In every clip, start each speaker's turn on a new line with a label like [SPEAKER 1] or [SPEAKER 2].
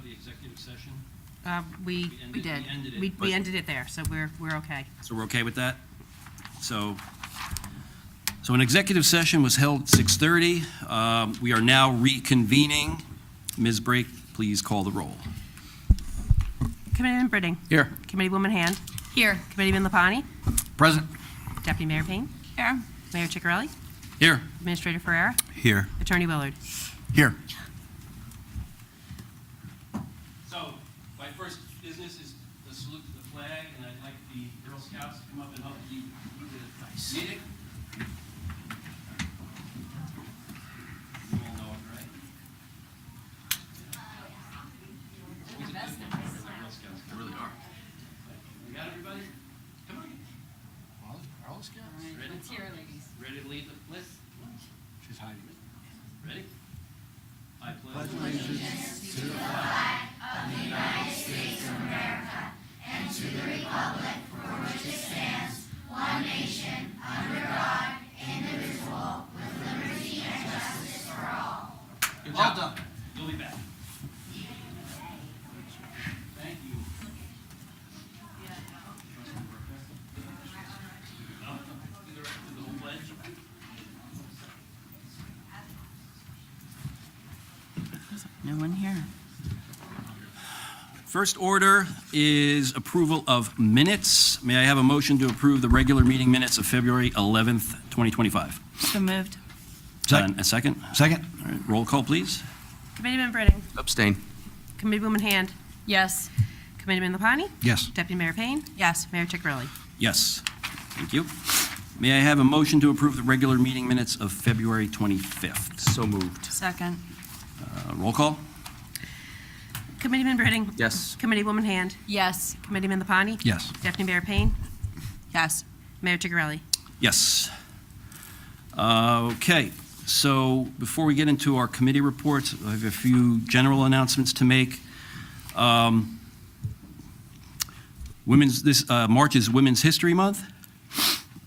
[SPEAKER 1] the executive session?
[SPEAKER 2] We
[SPEAKER 1] ended-
[SPEAKER 2] did.
[SPEAKER 1] we ended it,
[SPEAKER 2] We
[SPEAKER 1] but-
[SPEAKER 2] ended it there, so we're okay.
[SPEAKER 1] So we're okay with that? So an executive session was held at 6:30. We are now reconvening. Ms. Brake, please call the roll.
[SPEAKER 2] Committeeman Britting.
[SPEAKER 3] Here.
[SPEAKER 2] Committeewoman Hand.
[SPEAKER 4] Here.
[SPEAKER 2] Committeeman Lapani.
[SPEAKER 3] Present.
[SPEAKER 2] Deputy Mayor Payne.
[SPEAKER 4] Here.
[SPEAKER 2] Mayor Ciccarelli.
[SPEAKER 1] Here.
[SPEAKER 2] Administrator Ferrera.
[SPEAKER 3] Here.
[SPEAKER 2] Attorney Willard.
[SPEAKER 3] Here.
[SPEAKER 1] So my first business is the salute to the flag, and I'd like the Girl Scouts to come up and help you lead the meeting. You all know it, right? Girl Scouts, they really are. You got everybody? Come on.
[SPEAKER 3] Girl Scouts.
[SPEAKER 1] Ready?
[SPEAKER 4] Let's hear it, ladies.
[SPEAKER 1] Ready to lead the list?
[SPEAKER 3] She's hiding.
[SPEAKER 1] Ready? I pledge. Good
[SPEAKER 3] Well
[SPEAKER 1] job.
[SPEAKER 3] done.
[SPEAKER 1] You'll be back. Thank you. Do the whole pledge.
[SPEAKER 4] No one here.
[SPEAKER 1] First order is approval of minutes. May I have a motion to approve the regular meeting minutes of February 11th, 2025?
[SPEAKER 4] So moved.
[SPEAKER 1] A second?
[SPEAKER 3] Second.
[SPEAKER 1] All right, roll call, please.
[SPEAKER 2] Committeeman Britting.
[SPEAKER 3] Abstain.
[SPEAKER 2] Committeewoman Hand.
[SPEAKER 4] Yes.
[SPEAKER 2] Committeeman Lapani.
[SPEAKER 3] Yes.
[SPEAKER 2] Deputy Mayor Payne.
[SPEAKER 4] Yes.
[SPEAKER 2] Mayor Ciccarelli.
[SPEAKER 1] Yes. Thank you. May I have a motion to approve the regular meeting minutes of February 25th?
[SPEAKER 3] So moved.
[SPEAKER 4] Second.
[SPEAKER 1] Roll call?
[SPEAKER 2] Committeeman Britting.
[SPEAKER 3] Yes.
[SPEAKER 2] Committeewoman Hand.
[SPEAKER 4] Yes.
[SPEAKER 2] Committeeman Lapani.
[SPEAKER 3] Yes.
[SPEAKER 2] Deputy Mayor Payne.
[SPEAKER 4] Yes.
[SPEAKER 2] Mayor Ciccarelli.
[SPEAKER 1] Yes. Okay, so before we get into our committee reports, I have a few general announcements to make. March is Women's History Month.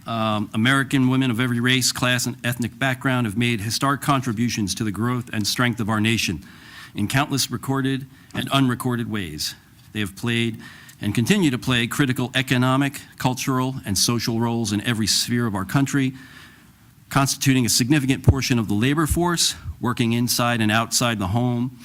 [SPEAKER 1] American women of every race, class, and ethnic background have made historic contributions to the growth and strength of our nation in countless recorded and unrecorded ways. They have played and continue to play critical economic, cultural, and social roles in every sphere of our country, constituting a significant portion of the labor force, working inside and outside the home,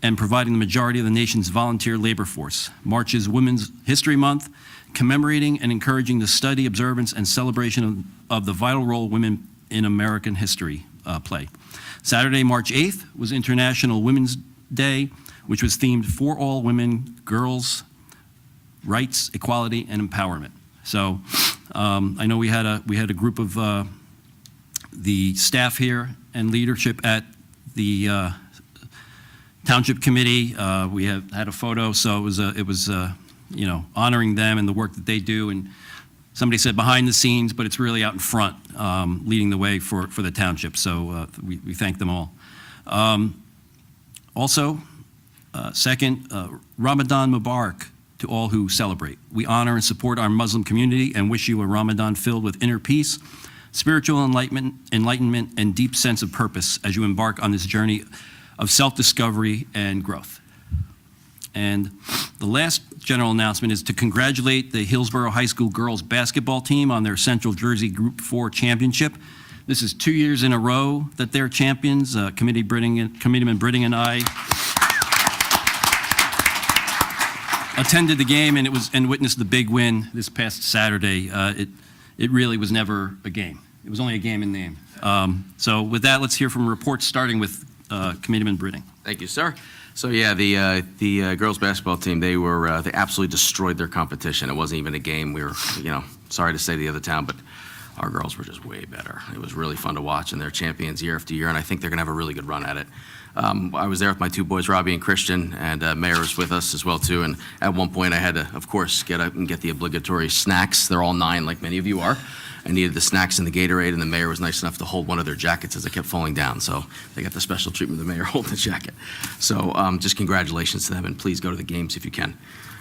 [SPEAKER 1] and providing the majority of the nation's volunteer labor force. March is Women's History Month, commemorating and encouraging the study, observance, and celebration of the vital role women in American history play. Saturday, March 8th, was International Women's Day, which was themed for all women, girls, rights, equality, and empowerment. So I know we had a group of the staff here and leadership at the Township Committee. We had a photo, so it was honoring them and the work that they do. And somebody said behind the scenes, but it's really out in front, leading the way for the Township. So we thank them all. Also, second, Ramadan Mubarak to all who celebrate. We honor and support our Muslim community and wish you a Ramadan filled with inner peace, spiritual enlightenment, and deep sense of purpose as you embark on this journey of self-discovery and growth. And the last general announcement is to congratulate the Hillsborough High School girls basketball team on their Central Jersey Group 4 championship. This is 2 years in a row that they're champions. Committeeman Britting and I attended the game and witnessed the big win this past Saturday. It really was never a game. It was only a game in name. So with that, let's hear from reports, starting with Committeeman Britting.
[SPEAKER 5] Thank you, sir. So yeah, the girls basketball team, they absolutely destroyed their competition. It wasn't even a game. We were, sorry to say the other town, but our girls were just way better. It was really fun to watch, and they're champions year after year, and I think they're gonna have a really good run at it. I was there with my two boys, Robbie and Christian, and Mayor was with us as well too. And at one point, I had to, of course, get up and get the obligatory snacks. They're all 9, like many of you are. I needed the snacks and the Gatorade, and the mayor was nice enough to hold one of their jackets as I kept falling down. So they got the special treatment of the mayor holding the jacket. So just congratulations to them, and please go to the games if you can.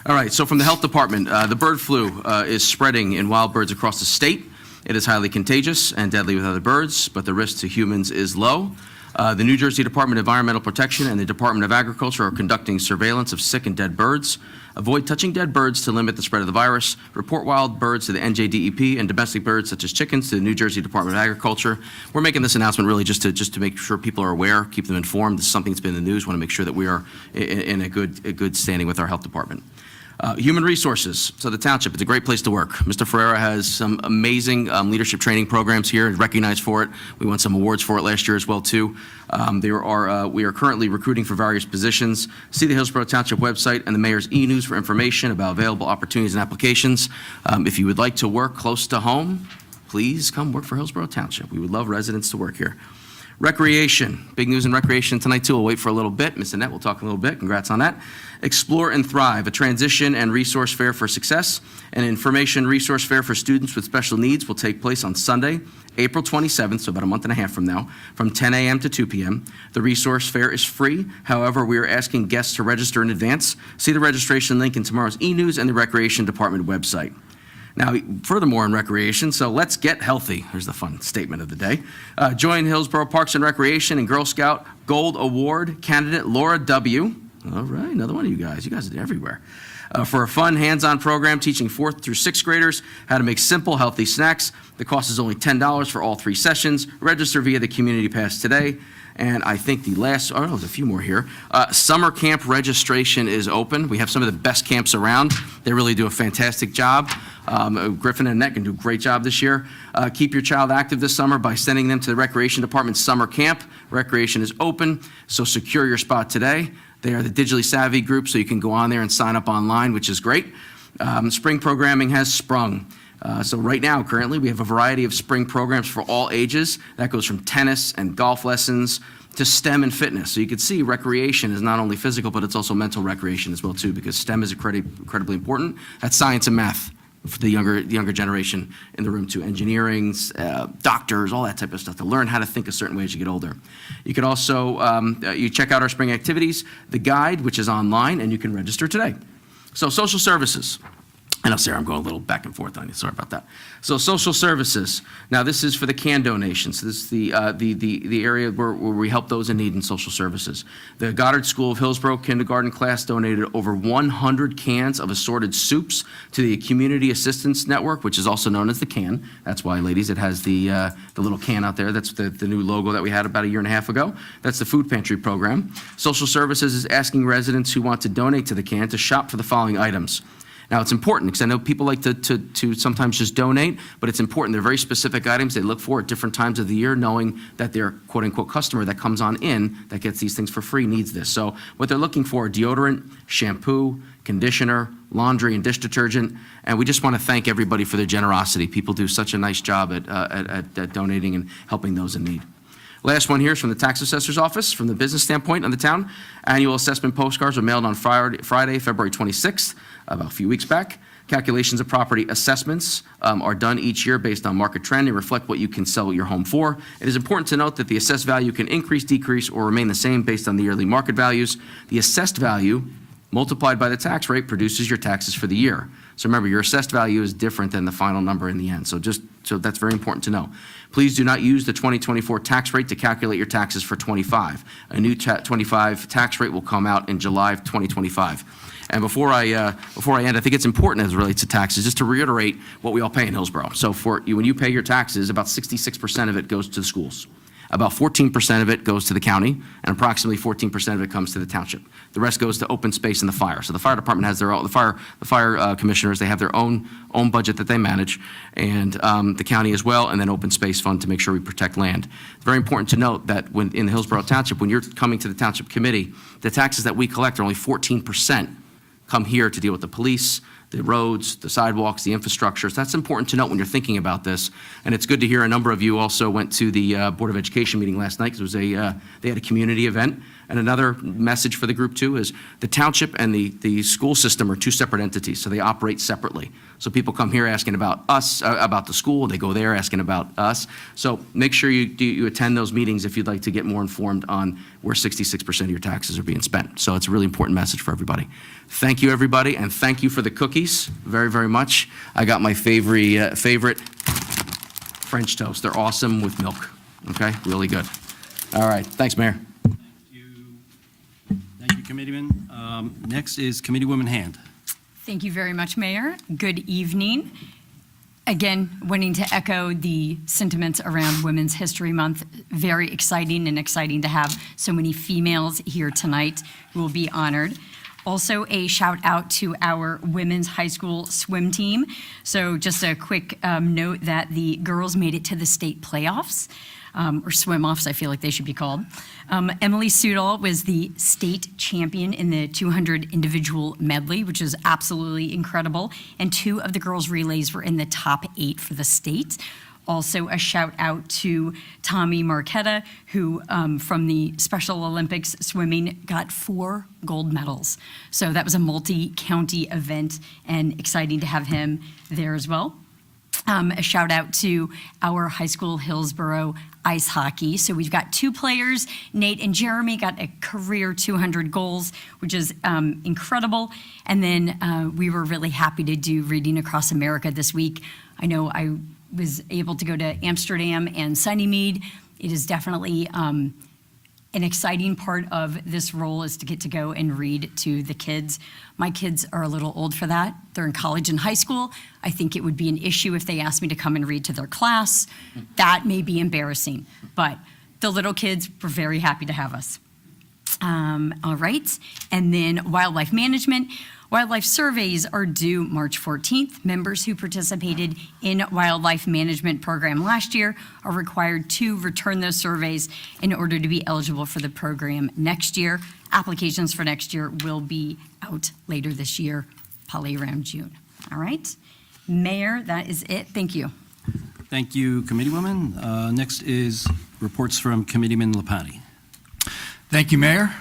[SPEAKER 5] All right, so from the health department, the bird flu is spreading in wild birds across the state. It is highly contagious and deadly with other birds, but the risk to humans is low. The New Jersey Department of Environmental Protection and the Department of Agriculture are conducting surveillance of sick and dead birds. Avoid touching dead birds to limit the spread of the virus. Report wild birds to the NJDEP and domestic birds such as chickens to the New Jersey Department of Agriculture. We're making this announcement really just to make sure people are aware, keep them informed. This is something that's been in the news. Want to make sure that we are in a good standing with our health department. Human resources. So the Township, it's a great place to work. Mr. Ferreira has some amazing leadership training programs here, recognized for it. We won some awards for it last year as well, too. We are currently recruiting for various positions. See the Hillsborough Township website and the mayor's e-news for information about available opportunities and applications. If you would like to work close to home, please come work for Hillsborough Township. We would love residents to work here. Recreation, big news in recreation tonight too. We'll wait for a little bit. Ms. Annette will talk a little bit. Congrats on that. Explore and Thrive, a transition and resource fair for success. An information resource fair for students with special needs will take place on Sunday, April 27th, so about a month and a half from now, from 10 a.m. to 2 p.m. The resource fair is free. However, we are asking guests to register in advance. See the registration link in tomorrow's e-news and the Recreation Department website. Now, furthermore in recreation, so let's get healthy. Here's the fun statement of the day. Join Hillsborough Parks and Recreation and Girl Scout Gold Award candidate Laura W. All right, another one of you guys. You guys are everywhere. For a fun, hands-on program teaching 4th through 6th graders how to make simple, healthy snacks. The cost is only $10 for all 3 sessions. Register via the Community Pass today. And I think the last, oh, there's a few more here. Summer camp registration is open. We have some of the best camps around. They really do a fantastic job. Griffin and Annette can do a great job this year. Keep your child active this summer by sending them to the Recreation Department's summer camp. Recreation is open, so secure your spot today. They are the digitally savvy group, so you can go on there and sign up online, which is great. Spring programming has sprung. So right now, currently, we have a variety of spring programs for all ages. That goes from tennis and golf lessons to STEM and fitness. So you can see recreation is not only physical, but it's also mental recreation as well, too, because STEM is incredibly important. That's science and math for the younger generation in the room, too. Engineering, doctors, all that type of stuff, to learn how to think a certain way as you get older. You can also, you check out our spring activities, the guide, which is online, and you can register today. So social services. I know, Sarah, I'm going a little back and forth on you. Sorry about that. So social services. Now, this is for the can donations. This is the area where we help those in need in social services. The Goddard School of Hillsborough kindergarten class donated over 100 cans of assorted soups to the Community Assistance Network, which is also known as the CAN. That's why, ladies, it has the little can out there. That's the new logo that we had about a year and a half ago. That's the food pantry program. Social services is asking residents who want to donate to the CAN to shop for the following items. Now, it's important because I know people like to sometimes just donate, but it's important. They're very specific items they look for at different times of the year, knowing that their quote-unquote customer that comes on in that gets these things for free needs this. So what they're looking for are deodorant, shampoo, conditioner, laundry, and dish detergent. And we just want to thank everybody for their generosity. People do such a nice job at donating and helping those in need. Last one here is from the tax assessor's office. From the business standpoint on the town, annual assessment postcards were mailed on Friday, February 26th, about a few weeks back. Calculations of property assessments are done each year based on market trend and reflect what you can sell your home for. It is important to note that the assessed value can increase, decrease, or remain the same based on the yearly market values. The assessed value multiplied by the tax rate produces your taxes for the year. So remember, your assessed value is different than the final number in the end. So that's very important to know. Please do not use the 2024 tax rate to calculate your taxes for 25. A new 25 tax rate will come out in July of 2025. And before I end, I think it's important as it relates to taxes, just to reiterate what we all pay in Hillsborough. So when you pay your taxes, about 66% of it goes to the schools. About 14% of it goes to the county, and approximately 14% of it comes to the township. The rest goes to open space and the fire. So the fire department has their own, the fire commissioners, they have their own budget that they manage, and the county as well, and then open space fund to make sure we protect land. It's very important to note that when in the Hillsborough Township, when you're coming to the township committee, the taxes that we collect are only 14% come here to deal with the police, the roads, the sidewalks, the infrastructure. So that's important to note when you're thinking about this. And it's good to hear a number of you also went to the Board of Education meeting last night because it was they had a community event. And another message for the group too is the township and the school system are two separate entities, so they operate separately. So people come here asking about us, about the school, they go there asking about us. So make sure you attend those meetings if you'd like to get more informed on where 66% of your taxes are being spent. So it's a really important message for everybody. Thank you, everybody, and thank you for the cookies very, very much. I got my favorite French toast. They're awesome with milk, okay? Really good. All right, thanks, Mayor.
[SPEAKER 1] Thank you, Committeeman. Next is Committeewoman Hand.
[SPEAKER 6] Thank you very much, Mayor. Good evening. Again, wanting to echo the sentiments around Women's History Month. Very exciting to have so many females here tonight who will be honored. Also, a shout out to our women's high school swim team. So just a quick note that the girls made it to the state playoffs. Or swim-offs, I feel like they should be called. Emily Sudol was the state champion in the 200 individual medley, which is absolutely incredible. And 2 of the girls' relays were in the top 8 for the state. Also, a shout out to Tommy Marquetta, who from the Special Olympics swimming got 4 gold medals. So that was a multi-county event and exciting to have him there as well. A shout out to our high school Hillsborough ice hockey. So we've got 2 players. Nate and Jeremy got a career 200 goals, which is incredible. And then we were really happy to do Reading Across America this week. I know I was able to go to Amsterdam and Sunnymead. It is definitely an exciting part of this role is to get to go and read to the kids. My kids are a little old for that. They're in college and high school. I think it would be an issue if they asked me to come and read to their class. That may be embarrassing, but the little kids were very happy to have us. All right, and then wildlife management. Wildlife surveys are due March 14th. Members who participated in wildlife management program last year are required to return those surveys in order to be eligible for the program next year. Applications for next year will be out later this year, probably around June. All right, Mayor, that is it. Thank you.
[SPEAKER 1] Thank you, Committeewoman. Next is reports from Committeeman Lapani.
[SPEAKER 3] Thank you, Mayor.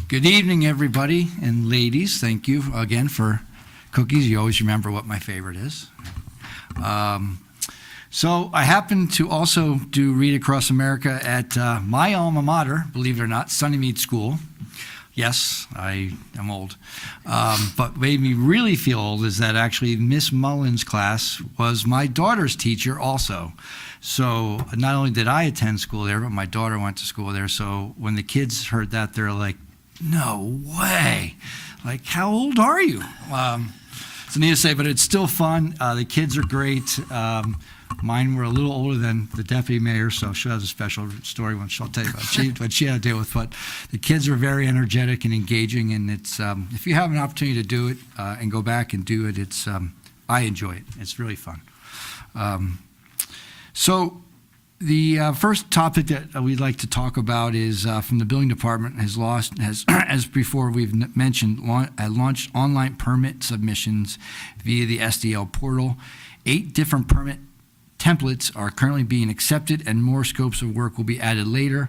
[SPEAKER 3] Good evening, everybody and ladies. Thank you again for cookies. You always remember what my favorite is. So I happen to also do Read Across America at my alma mater, believe it or not, Sunnymead School. Yes, I am old. But what made me really feel old is that actually Miss Mullins' class was my daughter's teacher also. So not only did I attend school there, but my daughter went to school there. So when the kids heard that, they're like, no way. Like, how old are you? So needless to say, but it's still fun. The kids are great. Mine were a little older than the deputy mayor, so she has a special story when she'll tell you about what she had to deal with. But the kids are very energetic and engaging, and it's if you have an opportunity to do it and go back and do it, it's I enjoy it. It's really fun. So the first topic that we'd like to talk about is from the building department as before we've mentioned, launched online permit submissions via the SDL portal. 8 different permit templates are currently being accepted, and more scopes of work will be added later.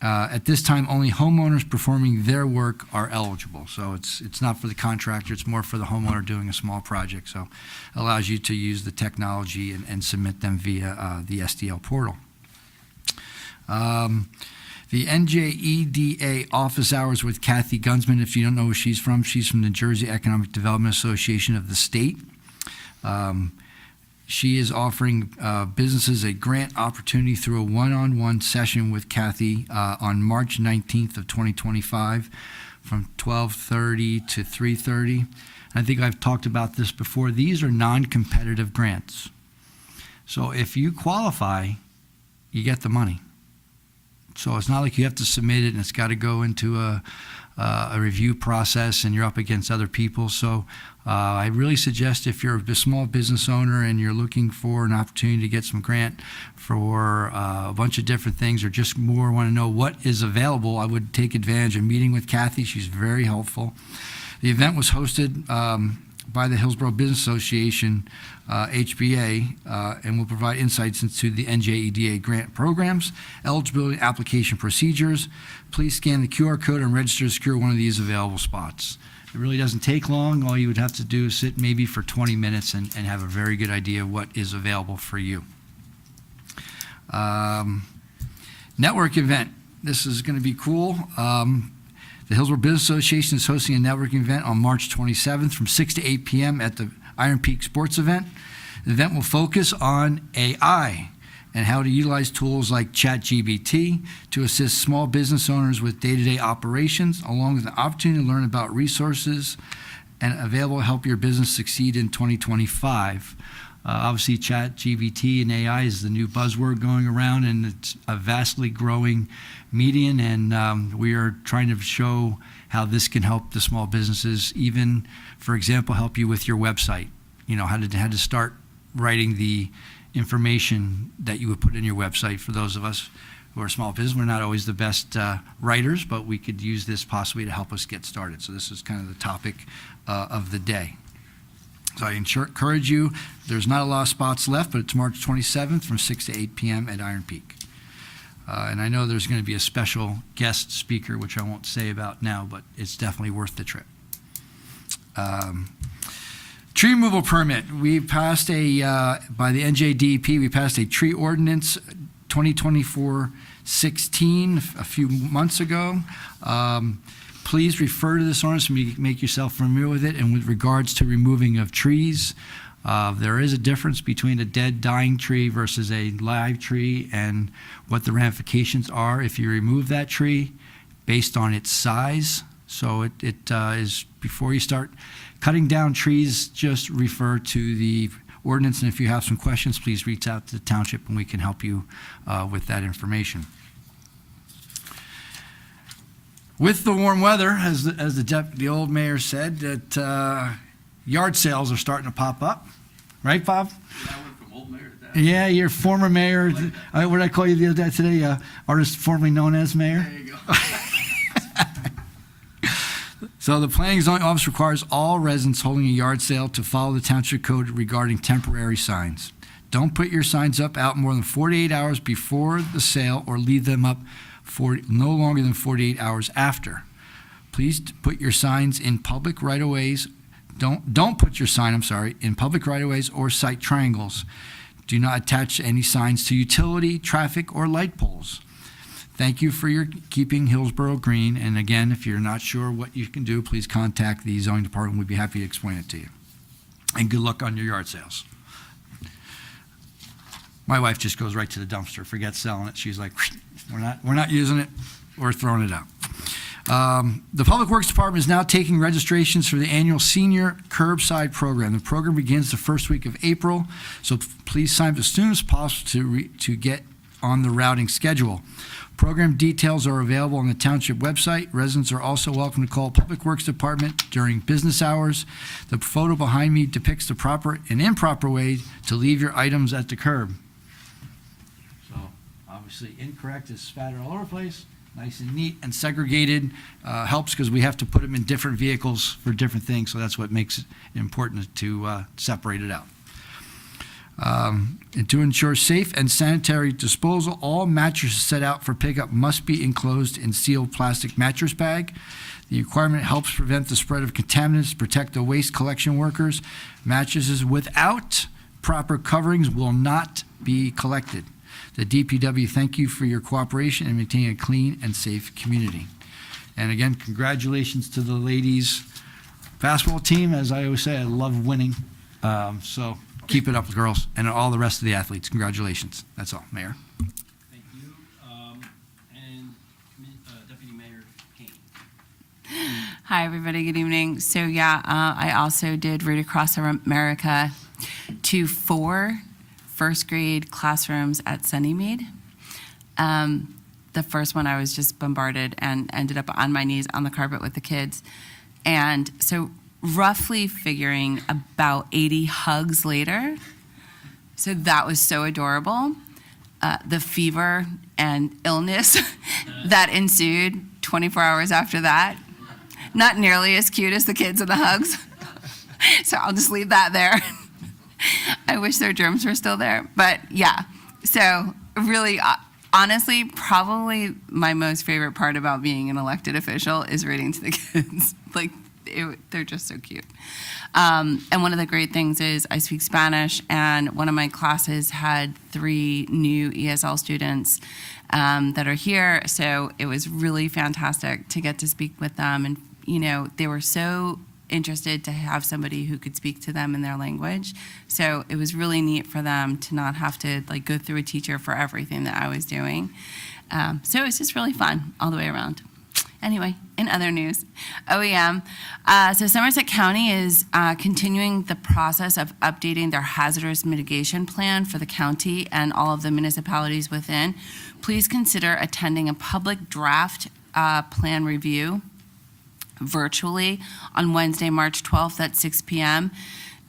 [SPEAKER 3] At this time, only homeowners performing their work are eligible. So it's not for the contractor, it's more for the homeowner doing a small project. So it allows you to use the technology and submit them via the SDL portal. The NJEDA office hours with Kathy Gunsman, if you don't know where she's from the Jersey Economic Development Association of the state. She is offering businesses a grant opportunity through a one-on-one session with Kathy on March 19th of 2025 from 12:30 to 3:30. I think I've talked about this before. These are non-competitive grants. So if you qualify, you get the money. So it's not like you have to submit it and it's got to go into a review process and you're up against other people. So I really suggest if you're a small business owner and you're looking for an opportunity to get some grant for a bunch of different things, or just more want to know what is available, I would take advantage of meeting with Kathy. She's very helpful. The event was hosted by the Hillsborough Business Association, HBA, and will provide insights into the NJEDA grant programs, eligibility, application procedures. Please scan the QR code and register to secure one of these available spots. It really doesn't take long. All you would have to do is sit maybe for 20 minutes and have a very good idea of what is available for you. Network event. This is going to be cool. The Hillsborough Business Association is hosting a networking event on March 27th from 6 to 8 p.m. at the Iron Peak Sports event. The event will focus on AI, and how to utilize tools like ChatGPT to assist small business owners with day-to-day operations, along with an opportunity to learn about resources and available to help your business succeed in 2025. Obviously, ChatGPT and AI is the new buzzword going around, and it's a vastly growing medium, and we are trying to show how this can help the small businesses, even, for example, help you with your website. You know, how to start writing the information that you would put in your website. For those of us who are small business, we're not always the best writers, but we could use this possibly to help us get started. So this is kind of the topic of the day. So I encourage you, there's not a lot of spots left, but it's March 27th from 6 to 8 p.m. at Iron Peak. And I know there's going to be a special guest speaker, which I won't say about now, but it's definitely worth the trip. Tree removal permit. We passed by the NJDEP, we passed a tree ordinance 2024-16 a few months ago. Please refer to this ordinance and make yourself familiar with it. And with regards to removing of trees, there is a difference between a dead, dying tree versus a live tree and what the ramifications are if you remove that tree based on its size. So it is, before you start cutting down trees, just refer to the ordinance. And if you have some questions, please reach out to the township and we can help you with that information. With the warm weather, as the old mayor said, that yard sales are starting to pop up. Right, Bob?
[SPEAKER 5] Yeah, I went from old mayor to that.
[SPEAKER 3] Yeah, your former mayor. What did I call you the other day today? Artist formerly known as mayor?
[SPEAKER 5] There you go.
[SPEAKER 3] So the Planning and Zoning Office requires all residents holding a yard sale to follow the township code regarding temporary signs. Don't put your signs up out more than 48 hours before the sale or leave them up for no longer than 48 hours after. Please put your signs in public right-of-ways. Don't put your sign, in public right-of-ways or site triangles. Do not attach any signs to utility, traffic, or light poles. Thank you for your keeping Hillsborough green. And again, if you're not sure what you can do, please contact the zoning department. We'd be happy to explain it to you. And good luck on your yard sales. My wife just goes right to the dumpster, forgets selling it. She's like, we're not using it, we're throwing it out. The Public Works Department is now taking registrations for the annual senior curbside program. The program begins the first week of April, so please sign up as soon as possible to get on the routing schedule. Program details are available on the township website. Residents are also welcome to call Public Works Department during business hours. The photo behind me depicts the proper and improper way to leave your items at the curb. So obviously incorrect is spattered all over the place. Nice and neat and segregated helps because we have to put them in different vehicles for different things. So that's what makes it important to separate it out. And to ensure safe and sanitary disposal, all mattresses set out for pickup must be enclosed in sealed plastic mattress bag. The requirement helps prevent the spread of contaminants, protect the waste collection workers. Mattresses without proper coverings will not be collected. The DPW thank you for your cooperation in maintaining a clean and safe community. And again, congratulations to the ladies basketball team. As I always say, I love winning. So keep it up, girls, and all the rest of the athletes. Congratulations. That's all, Mayor.
[SPEAKER 1] Thank you. And Deputy Mayor Kane.
[SPEAKER 4] Hi, everybody. Good evening. So, I also did Read Across America to 4 first grade classrooms at Sunnymead. The first one I was just bombarded and ended up on my knees on the carpet with the kids. And so roughly figuring about 80 hugs later. So that was so adorable. The fever and illness that ensued 24 hours after that, not nearly as cute as the kids and the hugs. So I'll just leave that there. I wish their germs were still there. But yeah, so really, honestly, probably my most favorite part about being an elected official is reading to the kids. They're just so cute. And one of the great things is I speak Spanish, and one of my classes had 3 new ESL students that are here. So it was really fantastic to get to speak with them. And, they were so interested to have somebody who could speak to them in their language. So it was really neat for them to not have to like go through a teacher for everything that I was doing. So it was just really fun all the way around. Anyway, in other news, OEM. So Somerset County is continuing the process of updating their hazardous mitigation plan for the county and all of the municipalities within. Please consider attending a public draft plan review virtually on Wednesday, March 12th at 6 p.m.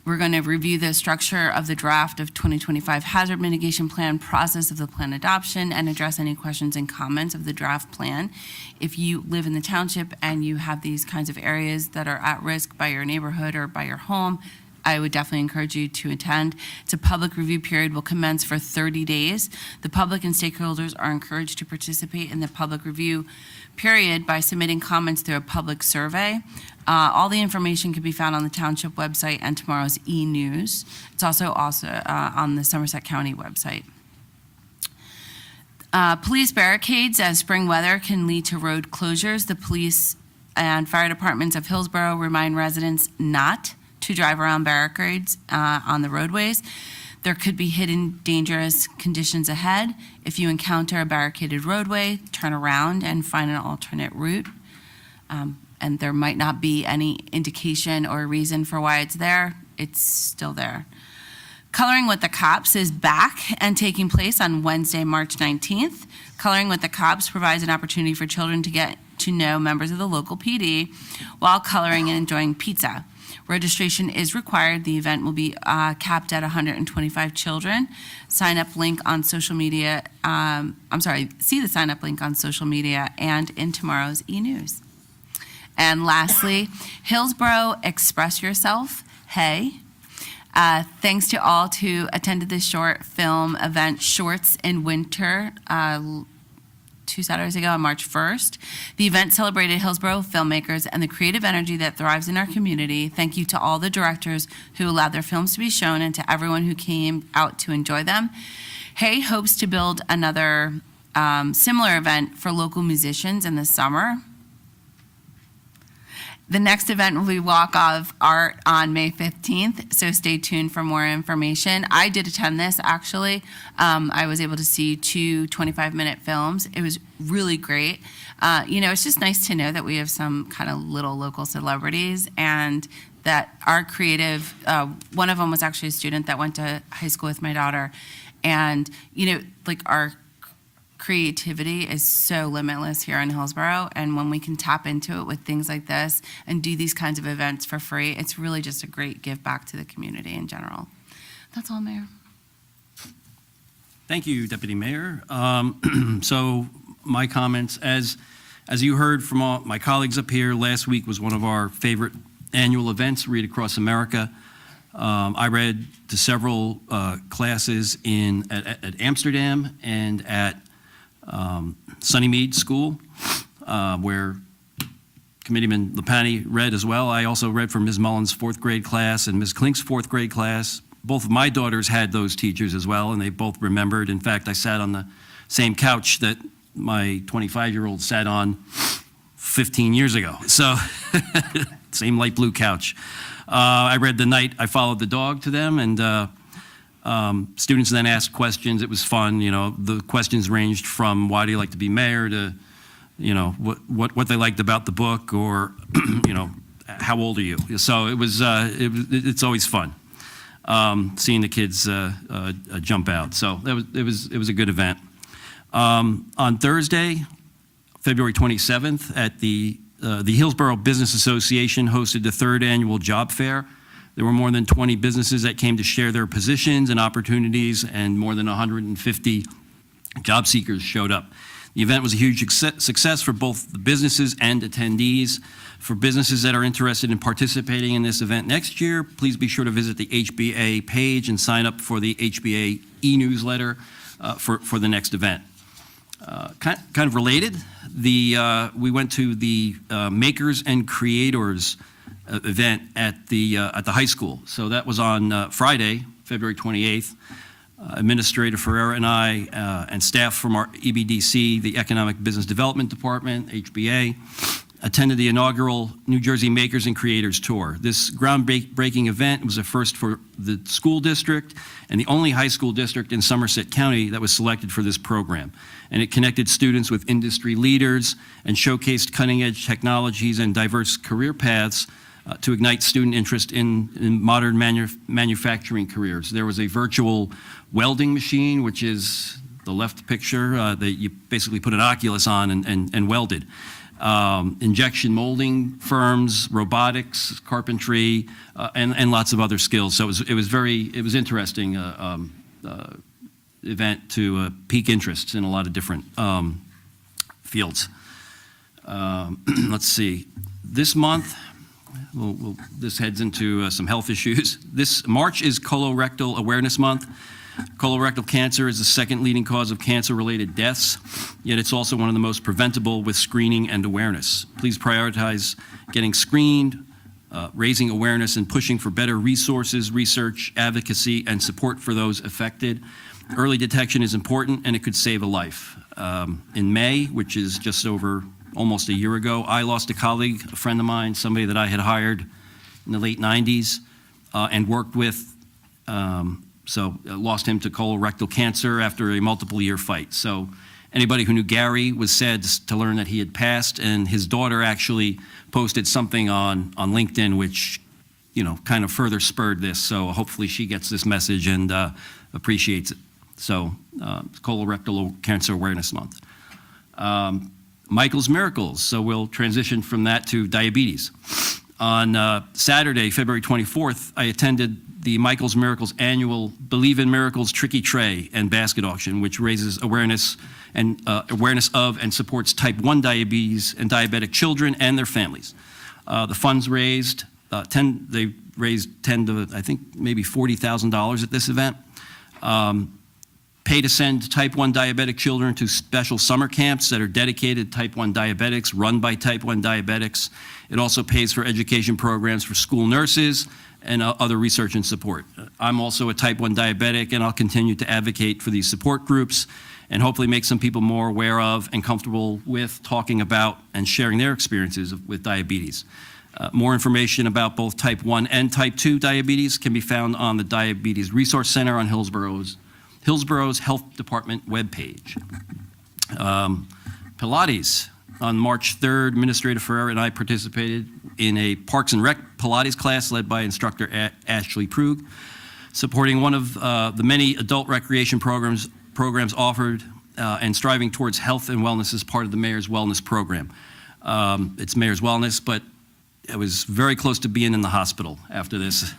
[SPEAKER 4] We're going to review the structure of the draft of 2025 hazard mitigation plan, process of the plan adoption, and address any questions and comments of the draft plan. If you live in the township and you have these kinds of areas that are at risk by your neighborhood or by your home, I would definitely encourage you to attend. It's a public review period will commence for 30 days. The public and stakeholders are encouraged to participate in the public review period by submitting comments through a public survey. All the information can be found on the Township website and tomorrow's e-news. It's also on the Somerset County website. Police barricades as spring weather can lead to road closures. The police and fire departments of Hillsborough remind residents not to drive around barricades on the roadways. There could be hidden dangerous conditions ahead. If you encounter a barricaded roadway, turn around and find an alternate route. And there might not be any indication or reason for why it's there. It's still there. Coloring with the Cops is back and taking place on Wednesday, March 19th. Coloring with the Cops provides an opportunity for children to get to know members of the local PD while coloring and enjoying pizza. Registration is required. The event will be capped at 125 children. Sign up link on social media. See the sign up link on social media and in tomorrow's e-news. And lastly, Hillsborough Express Yourself. Hey. Thanks to all who attended this short film event, Shorts in Winter, 2 Saturdays ago on March 1st. The event celebrated Hillsborough filmmakers and the creative energy that thrives in our community. Thank you to all the directors who allowed their films to be shown and to everyone who came out to enjoy them. Hey hopes to build another similar event for local musicians in the summer. The next event will be Walk of Art on May 15th, so stay tuned for more information. I did attend this, actually. I was able to see 2 25-minute films. It was really great. It's just nice to know that we have some kind of little local celebrities and that our creative, one of them was actually a student that went to high school with my daughter. And, our creativity is so limitless here in Hillsborough, and when we can tap into it with things like this and do these kinds of events for free, it's really just a great give back to the community in general. That's all, Mayor.
[SPEAKER 1] Thank you, Deputy Mayor. So my comments, as you heard from all my colleagues up here, last week was one of our favorite annual events, Read Across America. I read to several classes at Amsterdam and at Sunnymead School, where Committeeman Lapani read as well. I also read from Ms. Mullins' 4th grade class and Ms. Klink's 4th grade class. Both of my daughters had those teachers as well, and they both remembered. In fact, I sat on the same couch that my 25-year-old sat on 15 years ago. So, same light blue couch. I read The Night I Followed the Dog to them, and students then asked questions. It was fun. The questions ranged from why do you like to be mayor to, what they liked about the book, or, how old are you? So it's always fun seeing the kids jump out. So it was a good event. On Thursday, February 27th, at the Hillsborough Business Association hosted the 3rd annual job fair. There were more than 20 businesses that came to share their positions and opportunities, and more than 150 job seekers showed up. The event was a huge success for both the businesses and attendees. For businesses that are interested in participating in this event next year, please be sure to visit the HBA page and sign up for the HBA e-newsletter for the next event. Kind of related, we went to the Makers and Creators event at the high school. So that was on Friday, February 28th. Administrator Ferreira and I and staff from our EBDC, the Economic Business Development Department, HBA, attended the inaugural New Jersey Makers and Creators Tour. This groundbreaking event was a first for the school district and the only high school district in Somerset County that was selected for this program. And it connected students with industry leaders and showcased cutting-edge technologies and diverse career paths to ignite student interest in modern manufacturing careers. There was a virtual welding machine, which is the left picture, that you basically put an Oculus on and welded. Injection molding firms, robotics, carpentry, and lots of other skills. So it was interesting event to pique interests in a lot of different fields. Let's see. This month, this heads into some health issues. This March is Colorectal Awareness Month. Colorectal cancer is the second leading cause of cancer-related deaths, yet it's also one of the most preventable with screening and awareness. Please prioritize getting screened, raising awareness, and pushing for better resources, research, advocacy, and support for those affected. Early detection is important, and it could save a life. In May, which is just over almost a year ago, I lost a colleague, a friend of mine, somebody that I had hired in the late 90s and worked with. So lost him to colorectal cancer after a multiple-year fight. So anybody who knew Gary was sad to learn that he had passed, and his daughter actually posted something on LinkedIn which, kind of further spurred this. So hopefully she gets this message and appreciates it. So Colorectal Cancer Awareness Month. Michael's Miracles. So we'll transition from that to diabetes. On Saturday, February 24th, I attended the Michael's Miracles annual Believe in Miracles Tricky Tray and Basket Auction, which raises awareness of and supports type 1 diabetes and diabetic children and their families. The funds raised, they raised 10 to, I think, maybe $40,000 at this event. Pay to send type 1 diabetic children to special summer camps that are dedicated to type 1 diabetics, run by type 1 diabetics. It also pays for education programs for school nurses and other research and support. I'm also a type 1 diabetic, and I'll continue to advocate for these support groups and hopefully make some people more aware of and comfortable with talking about and sharing their experiences with diabetes. More information about both type 1 and type 2 diabetes can be found on the Diabetes Resource Center on Hillsborough's Health Department webpage. Pilates. On March 3rd, Administrator Ferrer and I participated in a Parks and Rec Pilates class led by instructor Ashley Prug, supporting one of the many adult recreation programs offered and striving towards health and wellness as part of the Mayor's Wellness Program. It's Mayor's Wellness, but I was very close to being in the hospital after this.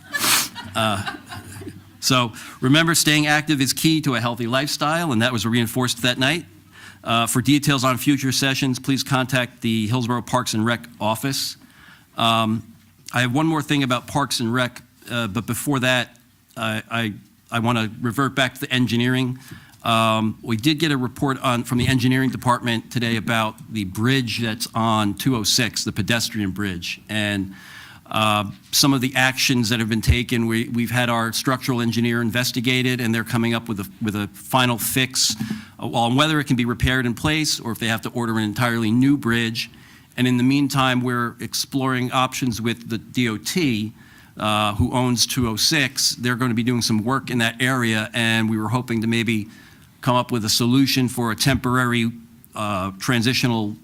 [SPEAKER 1] So remember, staying active is key to a healthy lifestyle, and that was reinforced that night. For details on future sessions, please contact the Hillsborough Parks and Rec office. I have one more thing about Parks and Rec, but before that, I want to revert back to the engineering. We did get a report from the engineering department today about the bridge that's on 206, the pedestrian bridge, and some of the actions that have been taken. We've had our structural engineer investigated, and they're coming up with a final fix on whether it can be repaired in place or if they have to order an entirely new bridge. And in the meantime, we're exploring options with the DOT, who owns 206. They're going to be doing some work in that area, and we were hoping to maybe come up with a solution for a temporary transitional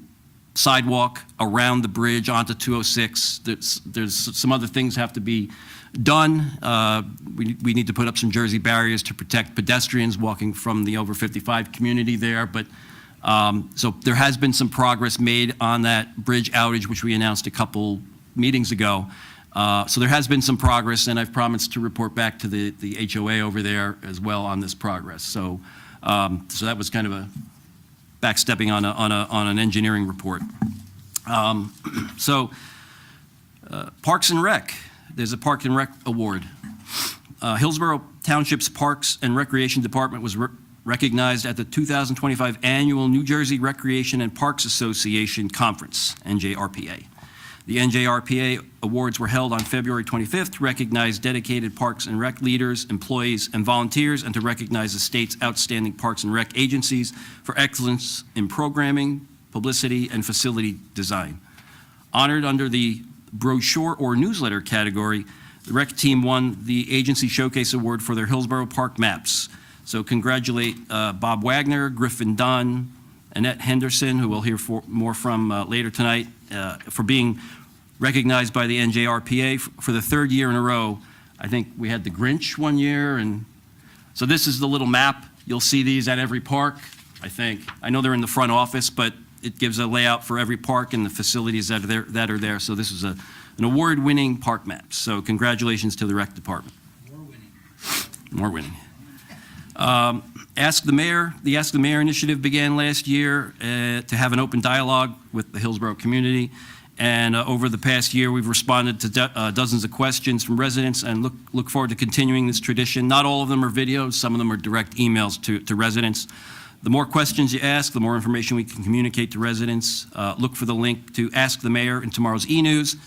[SPEAKER 1] sidewalk around the bridge onto 206. There's some other things have to be done. We need to put up some Jersey barriers to protect pedestrians walking from the over 55 community there. But so there has been some progress made on that bridge outage, which we announced a couple meetings ago. So there has been some progress, and I've promised to report back to the HOA over there as well on this progress. So that was kind of a backstepping on an engineering report. Parks and Rec. There's a Park and Rec award. Hillsborough Township's Parks and Recreation Department was recognized at the 2025 Annual New Jersey Recreation and Parks Association Conference, NJRPA. The NJRPA Awards were held on February 25th to recognize dedicated Parks and Rec leaders, employees, and volunteers, and to recognize the state's outstanding Parks and Rec agencies for excellence in programming, publicity, and facility design. Honored under the brochure or newsletter category, the rec team won the Agency Showcase Award for their Hillsborough Park maps. So congratulate Bob Wagner, Griffin Dunn, Annette Henderson, who we'll hear more from later tonight, for being recognized by the NJRPA for the third year in a row. I think we had the Grinch one year, and so this is the little map. You'll see these at every park, I think. I know they're in the front office, but it gives a layout for every park and the facilities that are there. So this is an award-winning park map. So congratulations to the rec department. More winning. Ask the Mayor. The Ask the Mayor initiative began last year to have an open dialogue with the Hillsborough community. And over the past year, we've responded to dozens of questions from residents and look forward to continuing this tradition. Not all of them are videos. Some of them are direct emails to residents. The more questions you ask, the more information we can communicate to residents. Look for the link to Ask the Mayor in tomorrow's e-news.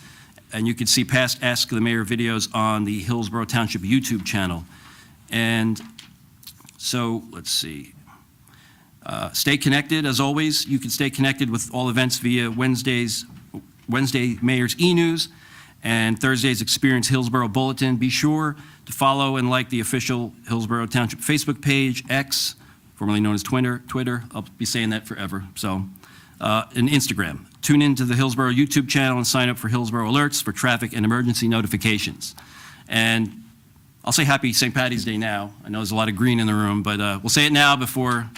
[SPEAKER 1] And you can see past Ask the Mayor videos on the Hillsborough Township YouTube channel. And so, let's see. Stay connected, as always. You can stay connected with all events via Wednesday Mayor's e-news and Thursday's Experience Hillsborough Bulletin. Be sure to follow and like the official Hillsborough Township Facebook page, X, formerly known as Twitter. I'll be saying that forever. So, and Instagram. Tune into the Hillsborough YouTube channel and sign up for Hillsborough Alerts for traffic and emergency notifications. And I'll say Happy St. Patty's Day now. I know there's a lot of green in the room, but we'll say it now before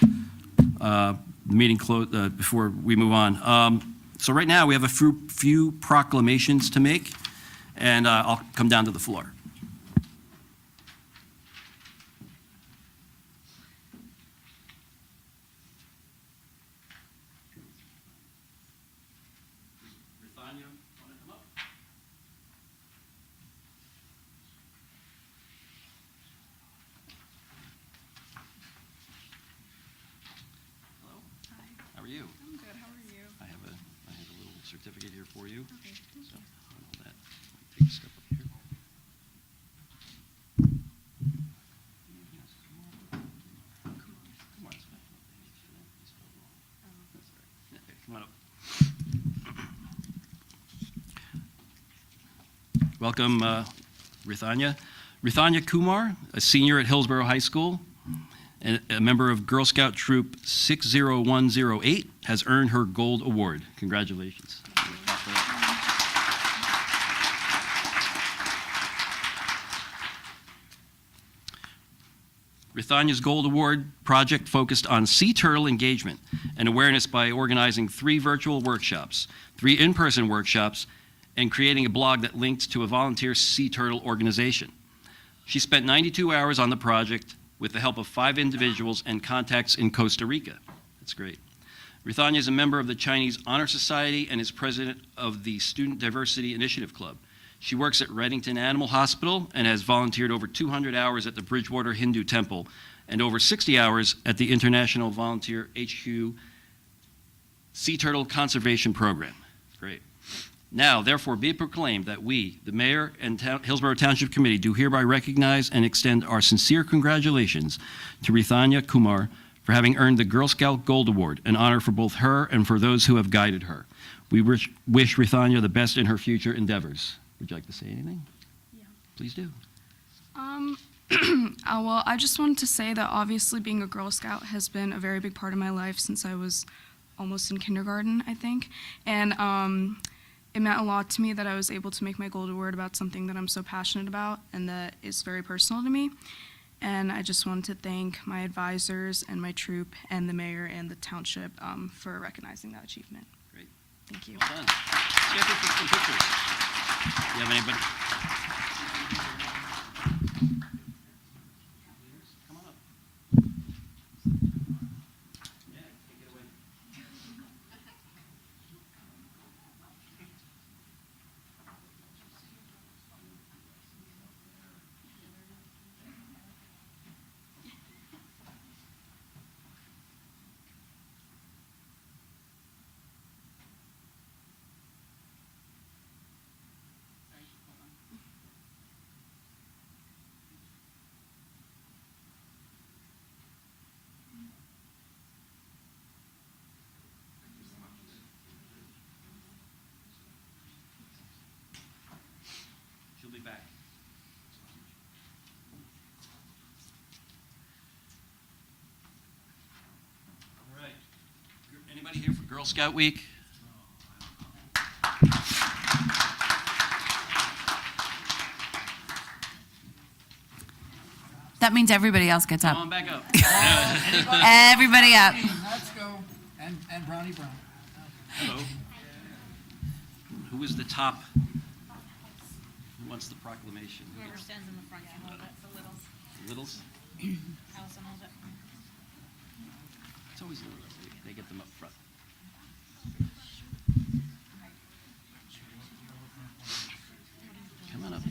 [SPEAKER 1] the meeting before we move on. So right now we have a few proclamations to make, and I'll come down to the floor. How are you?
[SPEAKER 7] I'm good. How are you?
[SPEAKER 1] I have a little certificate here for you.
[SPEAKER 7] Okay, thank
[SPEAKER 1] So,
[SPEAKER 7] you.
[SPEAKER 1] hold that. Take a step up here. Come on. Okay, come on up. Welcome, Rithanya. Rithanya Kumar, a senior at Hillsborough High School and a member of Girl Scout Troop 60108, has earned her Gold Award. Congratulations. Rithanya's Gold Award project focused on sea turtle engagement and awareness by organizing 3 virtual workshops, 3 in-person workshops, and creating a blog that linked to a volunteer sea turtle organization. She spent 92 hours on the project with the help of 5 individuals and contacts in Costa Rica. That's great. Rithanya is a member of the Chinese Honor Society and is president of the Student Diversity Initiative Club. She works at Reddington Animal Hospital and has volunteered over 200 hours at the Bridgewater Hindu Temple and over 60 hours at the International Volunteer HQ Sea Turtle Conservation Program. Great. Now, therefore, be it proclaimed that we, the Mayor and Hillsborough Township Committee, do hereby recognize and extend our sincere congratulations to Rithanya Kumar for having earned the Girl Scout Gold Award, an honor for both her and for those who have guided her. We wish Rithanya the best in her future endeavors. Would you like to say anything?
[SPEAKER 7] Yeah.
[SPEAKER 1] Please do.
[SPEAKER 7] Well, I just wanted to say that obviously being a Girl Scout has been a very big part of my life since I was almost in kindergarten, I think. And it meant a lot to me that I was able to make my Gold Award about something that I'm so passionate about and that is very personal to me. And I just wanted to thank my advisors and my troop and the mayor and the township for recognizing that achievement.
[SPEAKER 1] Great.
[SPEAKER 7] Thank you.
[SPEAKER 1] Well done. Let's get some pictures. You have anybody? Come on up. Yeah, take it away. Girl Scout Week.
[SPEAKER 4] That means everybody else gets
[SPEAKER 1] Come
[SPEAKER 4] up.
[SPEAKER 1] on back up.
[SPEAKER 4] Everybody up.
[SPEAKER 3] Let's go. And Brownie Brown.
[SPEAKER 1] Hello. Who is the top? Who wants the proclamation?
[SPEAKER 2] Whoever stands in the front can hold it, the littles.
[SPEAKER 1] Littles?
[SPEAKER 2] Allison holds it.
[SPEAKER 1] It's always the littles. They get them up front. Come on up.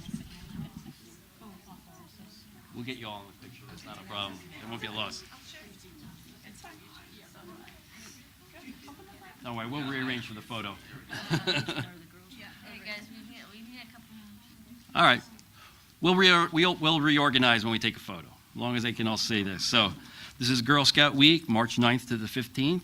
[SPEAKER 1] We'll get you all in the picture. That's not a problem. It won't be a loss. Don't worry, we'll rearrange for the photo. All right. We'll reorganize when we take a photo, as long as they can all see this. So this is Girl Scout Week, March 9th to the 15th.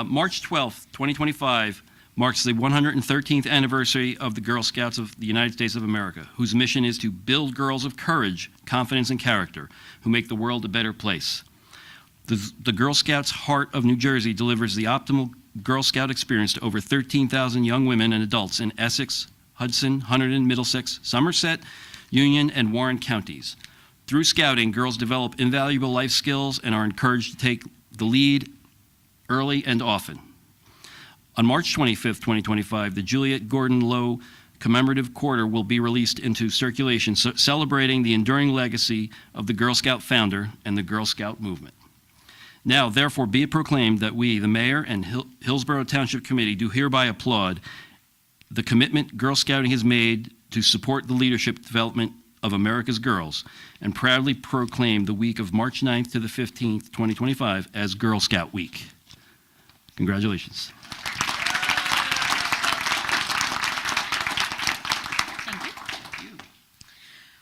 [SPEAKER 1] March 12th, 2025, marks the 113th anniversary of the Girl Scouts of the United States of America, whose mission is to build girls of courage, confidence, and character who make the world a better place. The Girl Scouts Heart of New Jersey delivers the optimal Girl Scout experience to over 13,000 young women and adults in Essex, Hudson, Hunterdon, Middlesex, Somerset, Union, and Warren counties. Through scouting, girls develop invaluable life skills and are encouraged to take the lead early and often. On March 25th, 2025, the Juliet Gordon Low commemorative quarter will be released into circulation, celebrating the enduring legacy of the Girl Scout founder and the Girl Scout movement. Now, therefore, be it proclaimed that we, the Mayor and Hillsborough Township Committee, do hereby applaud the commitment Girl Scouting has made to support the leadership development of America's girls, and proudly proclaim the week of March 9th to the 15th, 2025, as Girl Scout Week. Congratulations.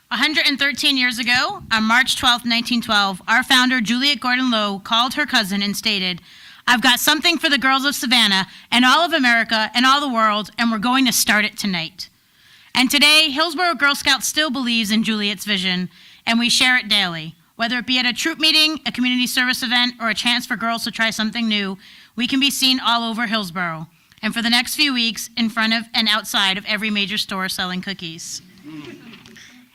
[SPEAKER 2] 113 years ago, on March 12, 1912, our founder, Juliet Gordon Low, called her cousin and stated, "I've got something for the girls of Savannah and all of America and all the world, and we're going to start it tonight." And today, Hillsborough Girl Scouts still believes in Juliet's vision, and we share it daily. Whether it be at a troop meeting, a community service event, or a chance for girls to try something new, we can be seen all over Hillsborough, and for the next few weeks, in front of and outside of every major store selling cookies.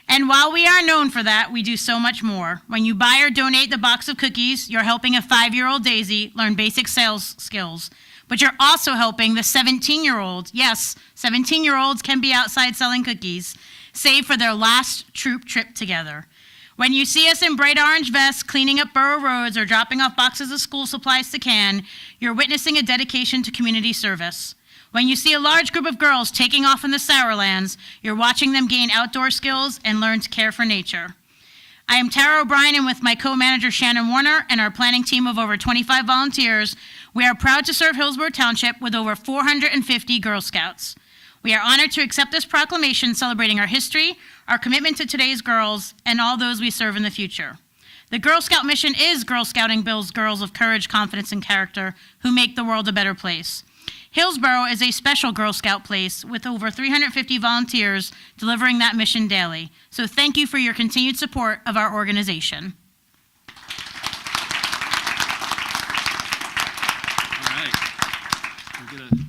[SPEAKER 2] And while we are known for that, we do so much more. When you buy or donate the box of cookies, you're helping a 5-year-old Daisy learn basic sales skills. But you're also helping the 17-year-old, yes, 17-year-olds can be outside selling cookies, save for their last troop trip together. When you see us in bright orange vests cleaning up borough roads or dropping off boxes of school supplies to can, you're witnessing a dedication to community service. When you see a large group of girls taking off in the Sourlands, you're watching them gain outdoor skills and learn to care for nature. I am Tara O'Brien, and with my co-manager Shannon Warner and our planning team of over 25 volunteers, we are proud to serve Hillsborough Township with over 450 Girl Scouts. We are honored to accept this proclamation celebrating our history, our commitment to today's girls, and all those we serve in the future. The Girl Scout mission is Girl Scouting builds girls of courage, confidence, and character who make the world a better place. Hillsborough is a special Girl Scout place with over 350 volunteers delivering that mission daily. So thank you for your continued support of our organization.
[SPEAKER 1] All right. We're gonna-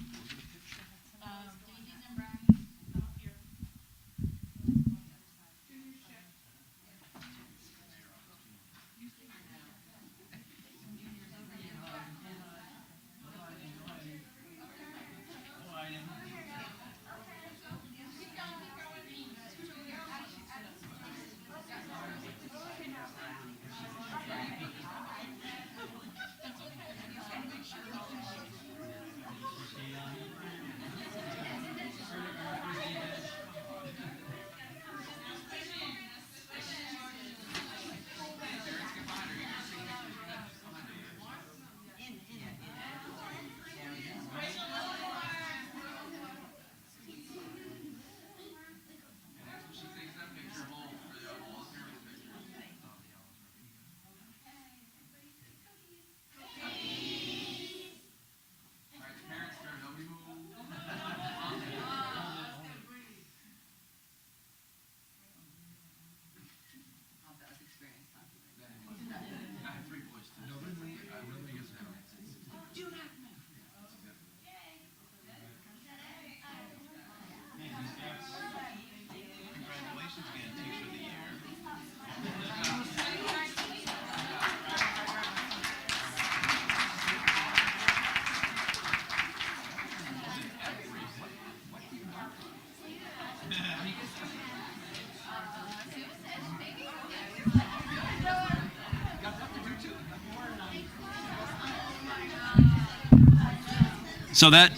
[SPEAKER 1] So that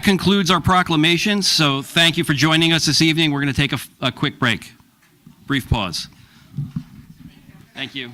[SPEAKER 1] concludes our proclamations. So thank you for joining us this evening. We're going to take a quick break. Brief pause. Thank you.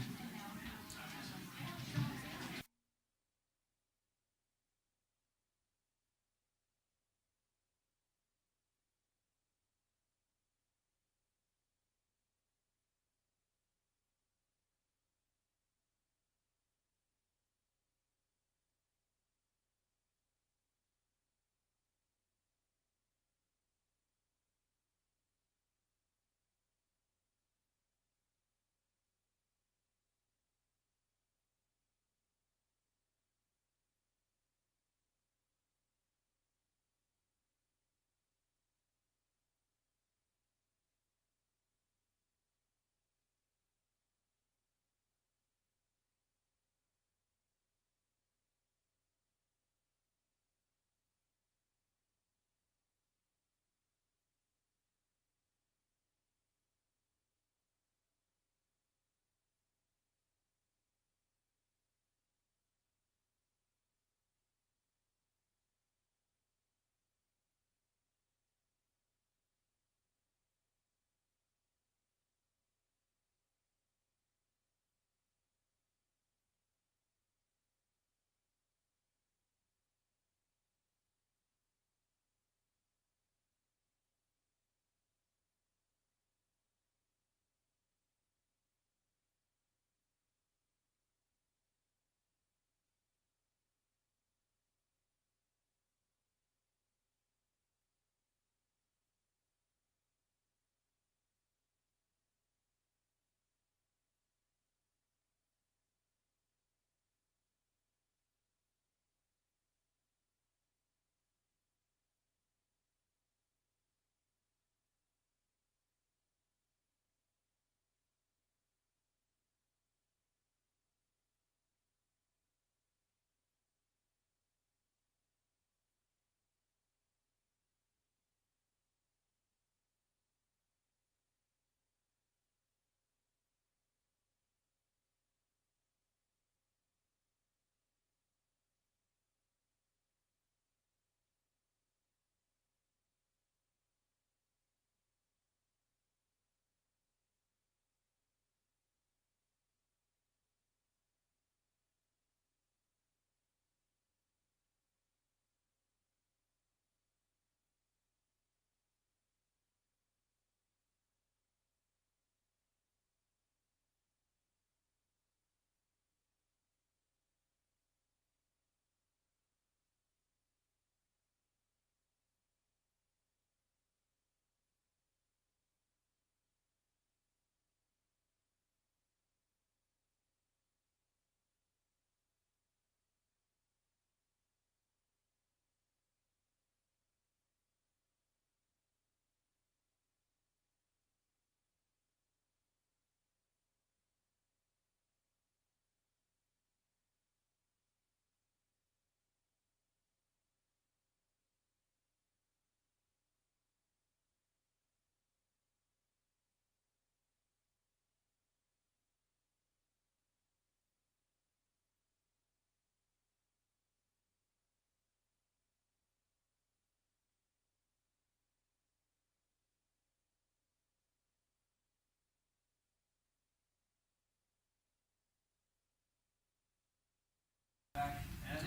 [SPEAKER 1] Back at it.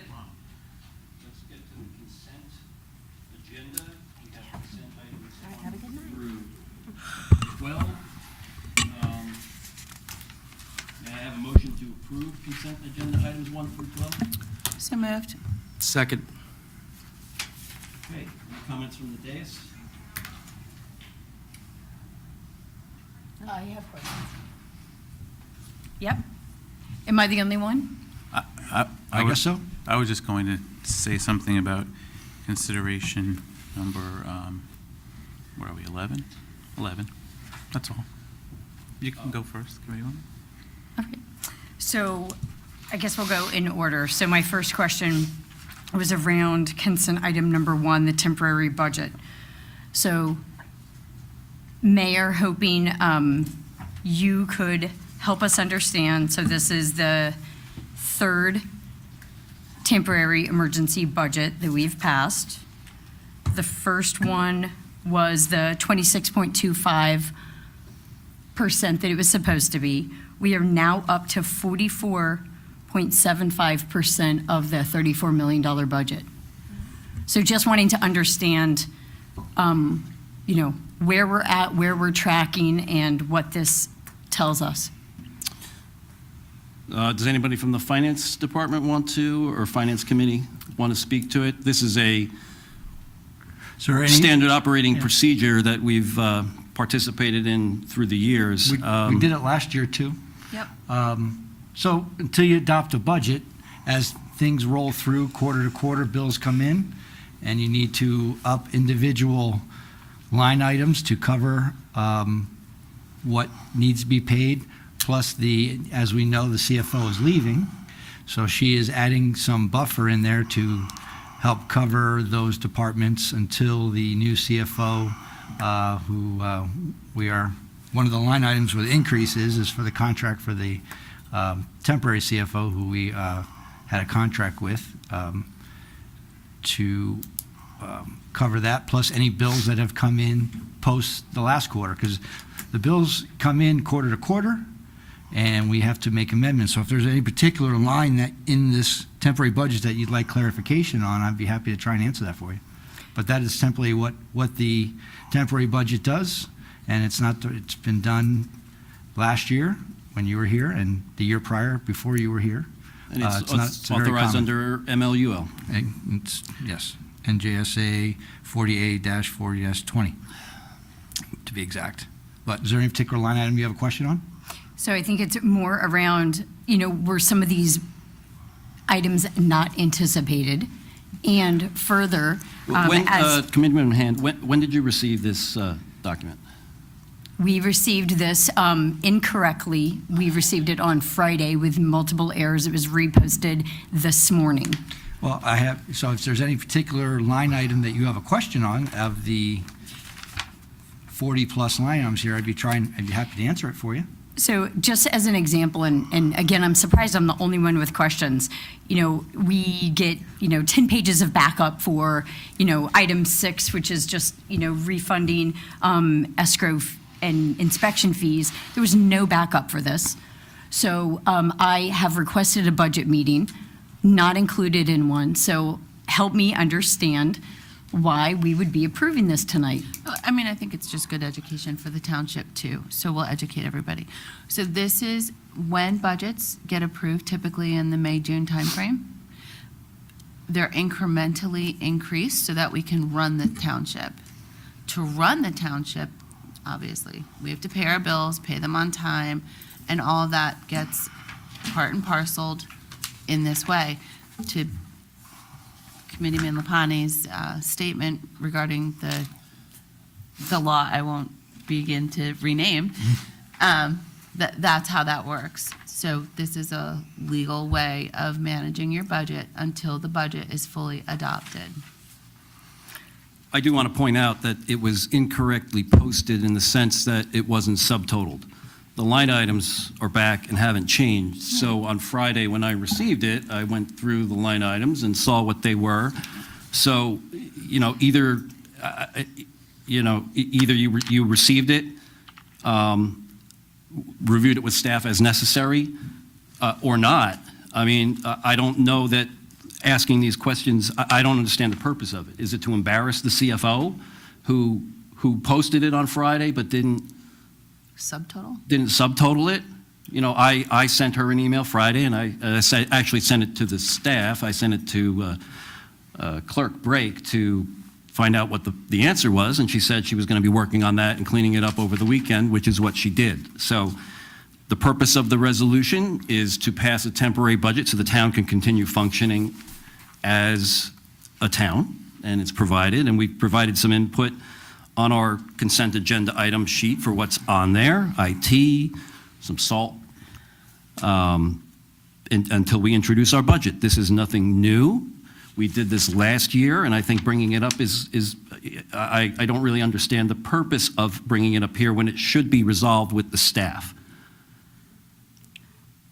[SPEAKER 1] Let's get to the consent agenda. We have consent items 1 through 12. May I have a motion to approve consent agenda items 1 through 12?
[SPEAKER 4] So moved.
[SPEAKER 5] Second.
[SPEAKER 1] Okay, any comments from the dais?
[SPEAKER 6] You have questions? Yep. Am I the only one?
[SPEAKER 1] I guess so.
[SPEAKER 8] I was just going to say something about consideration number, where are we, 11? 11, that's all. You can go first, Committee Woman.
[SPEAKER 6] Okay. So I guess we'll go in order. So my first question was around consent item number 1, the temporary budget. So Mayor, hoping you could help us understand. So this is the third temporary emergency budget that we've passed. The first one was the 26.25% that it was supposed to be. We are now up to 44.75% of the $34 million budget. So just wanting to understand, where we're at, where we're tracking, and what this tells us.
[SPEAKER 1] Does anybody from the Finance Department want to, or Finance Committee want to speak to it? This is a
[SPEAKER 3] So any-
[SPEAKER 1] standard operating
[SPEAKER 3] Yeah.
[SPEAKER 1] procedure that we've participated in through the years.
[SPEAKER 3] We did it last year, too.
[SPEAKER 4] Yep.
[SPEAKER 3] So until you adopt a budget, as things roll through quarter to quarter, bills come in, and you need to up individual line items to cover what needs to be paid, plus as we know, the CFO is leaving, so she is adding some buffer in there to help cover those departments until the new CFO, one of the line items with increases is for the contract for the temporary CFO, who we had a contract with, to cover that, plus any bills that have come in post the last quarter, because the bills come in quarter to quarter, and we have to make amendments. So if there's any particular line that in this temporary budget that you'd like clarification on, I'd be happy to try and answer that for you. But that is simply what the temporary budget does, and it's been done last year when you were here, and the year prior before you were here.
[SPEAKER 1] And
[SPEAKER 3] It's not-
[SPEAKER 1] it's
[SPEAKER 3] it's very
[SPEAKER 1] authorized
[SPEAKER 3] common.
[SPEAKER 1] under MLUL.
[SPEAKER 3] Yes, NJSA 40A-40-20, to be exact. But is there any particular line item you have a question on?
[SPEAKER 6] So I think it's more around, were some of these items not anticipated? And further,
[SPEAKER 1] Commitment in hand, when did you receive this document?
[SPEAKER 6] we received this incorrectly. We received it on Friday with multiple errors. It was reposted this morning.
[SPEAKER 3] Well, so if there's any particular line item that you have a question on, of the 40-plus line items here, I'd be happy to answer it for you.
[SPEAKER 6] So just as an example, and again, I'm surprised I'm the only one with questions. We get, 10 pages of backup for, item 6, which is just, refunding escrow and inspection fees. There was no backup for this. So I have requested a budget meeting, not included in one. So help me understand why we would be approving this tonight.
[SPEAKER 4] I think it's just good education for the township too, so we'll educate everybody. So this is when budgets get approved, typically in the May-June timeframe. They're incrementally increased so that we can run the township. To run the township, obviously, we have to pay our bills, pay them on time, and all of that gets part and parceled in this way. To Committeeman Lapani's statement regarding the law, I won't begin to rename, that's how that works. So this is a legal way of managing your budget until the budget is fully adopted.
[SPEAKER 1] I do want to point out that it was incorrectly posted in the sense that it wasn't subtotaled. The line items are back and haven't changed. So on Friday, when I received it, I went through the line items and saw what they were. So, either you received it, reviewed it with staff as necessary, or not. I don't know that asking these questions, I don't understand the purpose of it. Is it to embarrass the CFO who posted it on Friday but didn't subtotal it? I sent her an email Friday, and I actually sent it to the staff. I sent it to Clerk Brake to find out what the answer was, and she said she was going to be working on that and cleaning it up over the weekend, which is what she did. So the purpose of the resolution is to pass a temporary budget so the town can continue functioning as a town, and it's provided, and we've provided some input on our consent agenda item sheet for what's on there, IT, some salt, until we introduce our budget. This is nothing new. We did this last year, and I think bringing it up I don't really understand the purpose of bringing it up here when it should be resolved with the staff.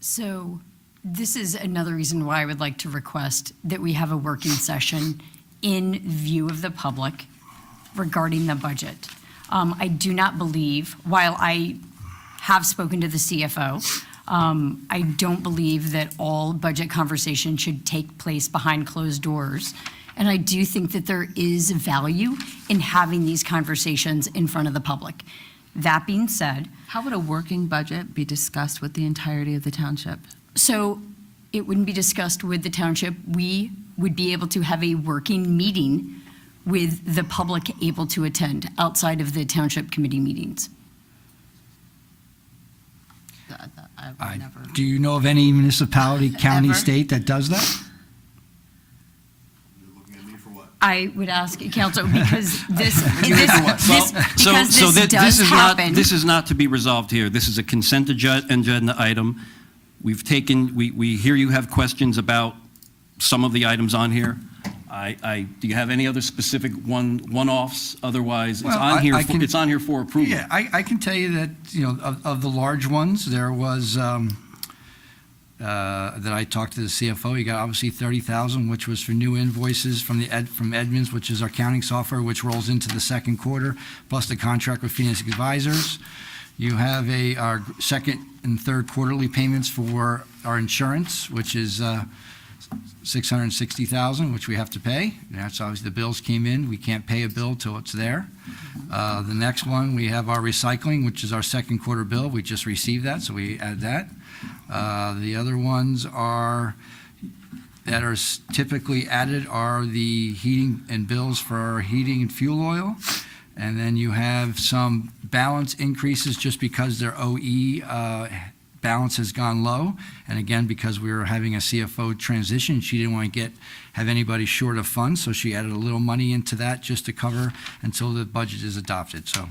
[SPEAKER 6] So This is another reason why I would like to request that we have a working session in view of the public regarding the budget. I do not believe, while I have spoken to the CFO, I don't believe that all budget conversation should take place behind closed doors. And I do think that there is value in having these conversations in front of the public. That being said,
[SPEAKER 4] How would a working budget be discussed with the entirety of the township?
[SPEAKER 6] so it wouldn't be discussed with the township. We would be able to have a working meeting with the public able to attend outside of the township committee meetings.
[SPEAKER 3] I- Do you know of any municipality, county,
[SPEAKER 4] Ever.
[SPEAKER 3] state that does that?
[SPEAKER 6] I would ask council because this
[SPEAKER 1] So
[SPEAKER 6] does happen.
[SPEAKER 1] This is not to be resolved here. This is a consent agenda item. We've taken, we hear you have questions about some of the items on here. Do you have any other specific one-offs? Otherwise,
[SPEAKER 3] Well, I can-
[SPEAKER 1] it's on here for approval.
[SPEAKER 3] Yeah, I can tell you that, of the large ones, there was, that I talked to the CFO, you got obviously 30,000, which was for new invoices from from Edmunds, which is our accounting software, which rolls into the second quarter, plus the contract with Phoenix Advisors. You have our second and third quarterly payments for our insurance, which is $660,000, which we have to pay. That's obviously the bills came in. We can't pay a bill till it's there. The next one, we have our recycling, which is our second quarter bill. We just received that, so we add that. The other ones that are typically added are the heating and bills for our heating and fuel oil. And then you have some balance increases just because their OE balance has gone low. And again, because we were having a CFO transition, she didn't want to have anybody short of funds, so she added a little money into that just to cover until the budget is adopted. So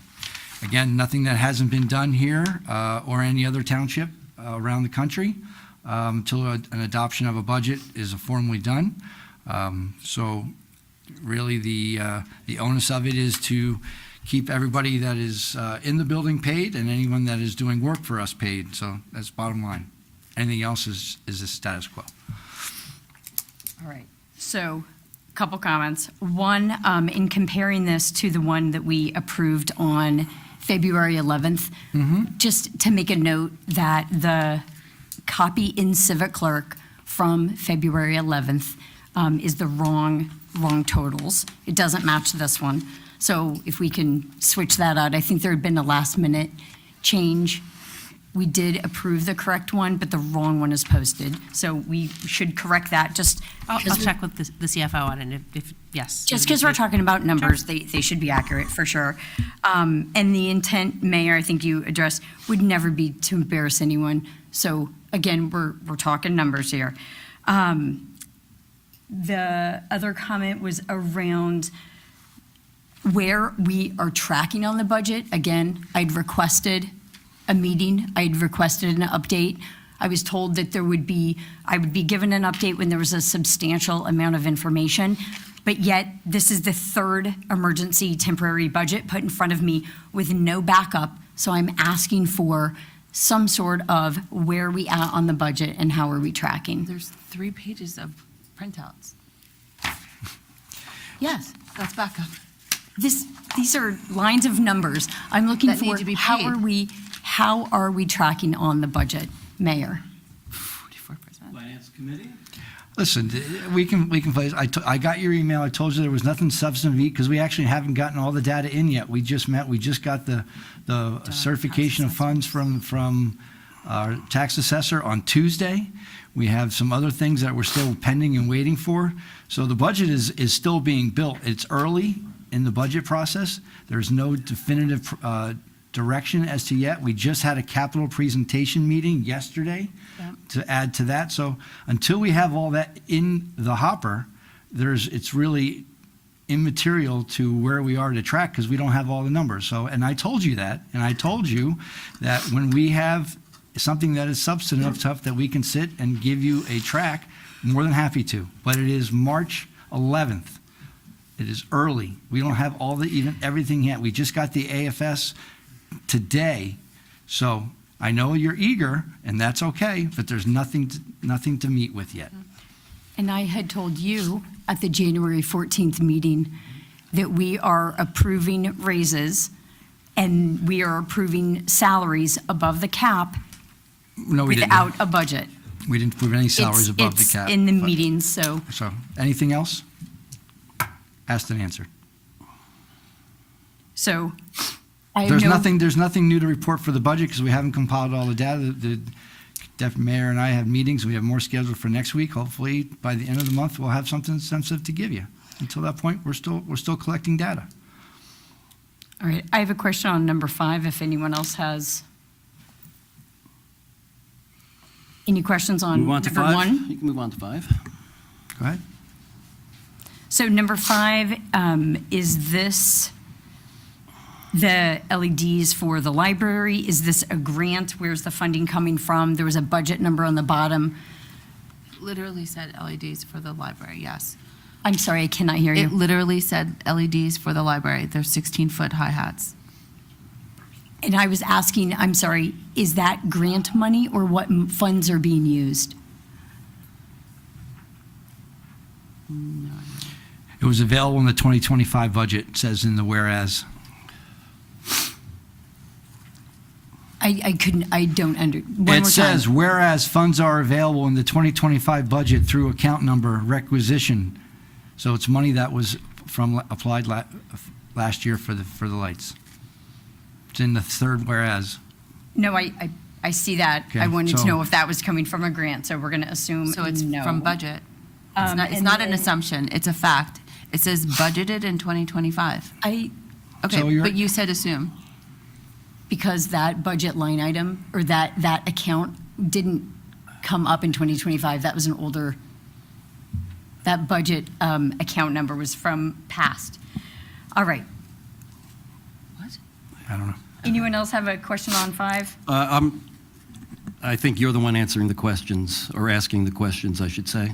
[SPEAKER 3] again, nothing that hasn't been done here or any other township around the country until an adoption of a budget is formally done. So really the onus of it is to keep everybody that is in the building paid and anyone that is doing work for us paid. So that's bottom line. Anything else is the status quo.
[SPEAKER 6] All right, so a couple comments. One, in comparing this to the one that we approved on February 11th, just to make a note that the copy in Civic Clerk from February 11th is the wrong totals. It doesn't match this one. So if we can switch that out, I think there had been a last minute change. We did approve the correct one, but the wrong one is posted. So we should correct that, just
[SPEAKER 2] I'll check with the CFO on it if yes.
[SPEAKER 6] just because we're talking about numbers, they should be accurate for sure. And the intent, Mayor, I think you addressed, would never be to embarrass anyone. So again, we're talking numbers here. The other comment was around where we are tracking on the budget. Again, I'd requested a meeting. I'd requested an update. I was told that I would be given an update when there was a substantial amount of information, but yet this is the third emergency temporary budget put in front of me with no backup. So I'm asking for some sort of where we at on the budget and how are we tracking.
[SPEAKER 4] There's 3 pages of printouts.
[SPEAKER 6] Yes,
[SPEAKER 4] That's backup.
[SPEAKER 6] these are lines of numbers. I'm looking
[SPEAKER 4] That need
[SPEAKER 6] for
[SPEAKER 4] to be
[SPEAKER 6] how
[SPEAKER 4] paid.
[SPEAKER 6] are we tracking on the budget, Mayor?
[SPEAKER 4] 44%.
[SPEAKER 1] Finance Committee?
[SPEAKER 3] Listen, we can play. I got your email. I told you there was nothing substantive because we actually haven't gotten all the data in yet. We just met. We just got the certification of funds from our tax assessor on Tuesday. We have some other things that we're still pending and waiting for. So the budget is still being built. It's early in the budget process. There's no definitive direction as to yet. We just had a capital presentation meeting yesterday to add to that. So until we have all that in the hopper, it's really immaterial to where we are to track because we don't have all the numbers. So, and I told you that, and I told you that when we have something that is substantive stuff that we can sit and give you a track, more than happy to. But it is March 11th. It is early. We don't have everything yet. We just got the AFS today. So I know you're eager, and that's okay, but there's nothing to meet with yet.
[SPEAKER 6] And I had told you at the January 14th meeting that we are approving raises and we are approving salaries above the cap
[SPEAKER 3] No, we didn't.
[SPEAKER 6] without a budget.
[SPEAKER 3] We didn't approve any salaries above the
[SPEAKER 6] It's
[SPEAKER 3] cap.
[SPEAKER 6] in the
[SPEAKER 3] but-
[SPEAKER 6] meetings, so
[SPEAKER 3] So, anything else? Asked and answered.
[SPEAKER 6] I have
[SPEAKER 3] There's nothing new to report for the budget because we haven't compiled all the data. The mayor and I have meetings. We have more scheduled for next week. Hopefully, by the end of the month, we'll have something sensitive to give you. Until that point, we're still collecting data.
[SPEAKER 6] All right, I have a question on number 5, if anyone else has any questions on
[SPEAKER 1] Move on to
[SPEAKER 6] number
[SPEAKER 1] 5?
[SPEAKER 6] 1?
[SPEAKER 1] You can move on to 5.
[SPEAKER 3] Go ahead.
[SPEAKER 6] So number 5, is this the LEDs for the library? Is this a grant? Where's the funding coming from? There was a budget number on the bottom.
[SPEAKER 4] Literally said LEDs for the library, yes.
[SPEAKER 6] I'm sorry, I cannot hear
[SPEAKER 4] It
[SPEAKER 6] you.
[SPEAKER 4] literally said LEDs for the library. They're 16-foot high hats.
[SPEAKER 6] And I was asking, I'm sorry, is that grant money or what funds are being used?
[SPEAKER 3] It was available in the 2025 budget, it says in the whereas.
[SPEAKER 6] I don't one more time.
[SPEAKER 3] It says, whereas funds are available in the 2025 budget through account number requisition. So it's money that was applied last year for the lights. It's in the third whereas.
[SPEAKER 6] No, I see that.
[SPEAKER 3] Okay,
[SPEAKER 6] I wanted to
[SPEAKER 3] so-
[SPEAKER 6] know if that was coming from a grant, so we're going to assume
[SPEAKER 4] So it's
[SPEAKER 6] no.
[SPEAKER 4] from budget. It's not
[SPEAKER 6] and
[SPEAKER 4] an
[SPEAKER 6] then-
[SPEAKER 4] assumption, it's a fact. It says budgeted in 2025.
[SPEAKER 6] So
[SPEAKER 4] Okay,
[SPEAKER 3] you're-
[SPEAKER 4] but you said assume.
[SPEAKER 6] because that budget line item or that account didn't come up in 2025. That was an older, that budget account number was from past. All right.
[SPEAKER 3] I don't know.
[SPEAKER 6] Anyone else have a question on 5?
[SPEAKER 1] I think you're the one answering the questions, or asking the questions, I should say.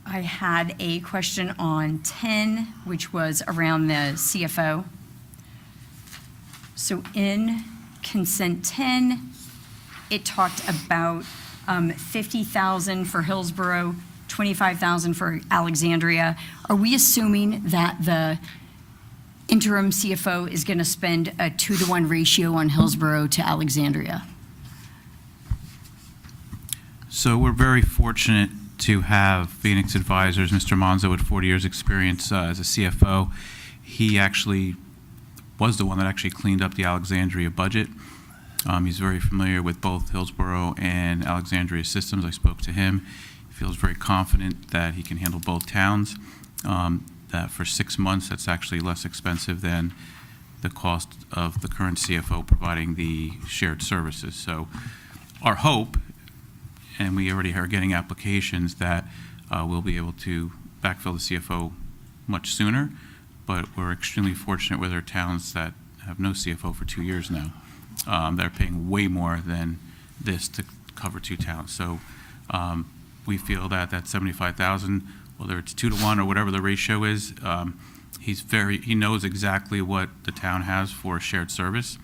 [SPEAKER 6] I had a question on 10, which was around the CFO. So in consent 10, it talked about 50,000 for Hillsborough, 25,000 for Alexandria. Are we assuming that the interim CFO is going to spend a 2-to-1 ratio on Hillsborough to Alexandria?
[SPEAKER 8] So we're very fortunate to have Phoenix advisors, Mr. Monzo with 40 years' experience as a CFO. He actually was the one that actually cleaned up the Alexandria budget. He's very familiar with both Hillsborough and Alexandria systems. I spoke to him. He feels very confident that he can handle both towns. That for 6 months, that's actually less expensive than the cost of the current CFO providing the shared services. So our hope, and we already are getting applications, that we'll be able to backfill the CFO much sooner, but we're extremely fortunate with our towns that have no CFO for 2 years now. They're paying way more than this to cover 2 towns. So we feel that that 75,000, whether it's 2-to-1 or whatever the ratio is, he knows exactly what the town has for shared service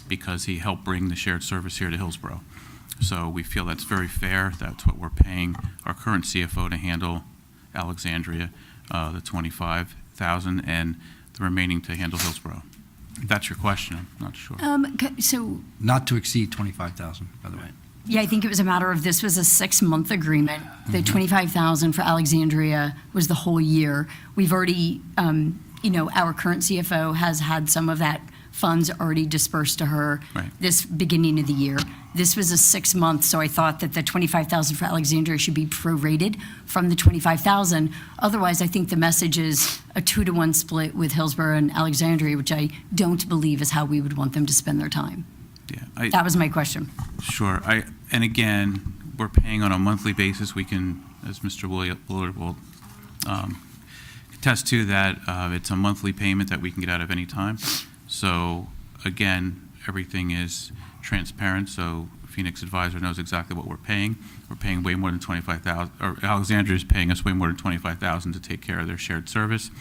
[SPEAKER 8] because he helped bring the shared service here to Hillsborough. So we feel that's very fair. That's what we're paying our current CFO to handle Alexandria, the 25,000, and the remaining to handle Hillsborough. If that's your question, I'm not sure.
[SPEAKER 6] So
[SPEAKER 3] Not to exceed 25,000, by the way.
[SPEAKER 6] yeah, I think it was a matter of this was a 6-month agreement. The 25,000 for Alexandria was the whole year. We've already, our current CFO has had some of that funds already dispersed to her
[SPEAKER 8] Right.
[SPEAKER 6] this beginning of the year. This was a 6-month, so I thought that the 25,000 for Alexandria should be prorated from the 25,000. Otherwise, I think the message is a 2-to-1 split with Hillsborough and Alexandria, which I don't believe is how we would want them to spend their time.
[SPEAKER 8] Yeah,
[SPEAKER 6] That was my question.
[SPEAKER 8] Sure. And again, we're paying on a monthly basis. We can, as Mr. Willard will attest to, that it's a monthly payment that we can get out of any time. So again, everything is transparent, so Phoenix Advisor knows exactly what we're paying. We're paying way more than 25,000, or Alexandria is paying us way more than 25,000 to take care of their shared service.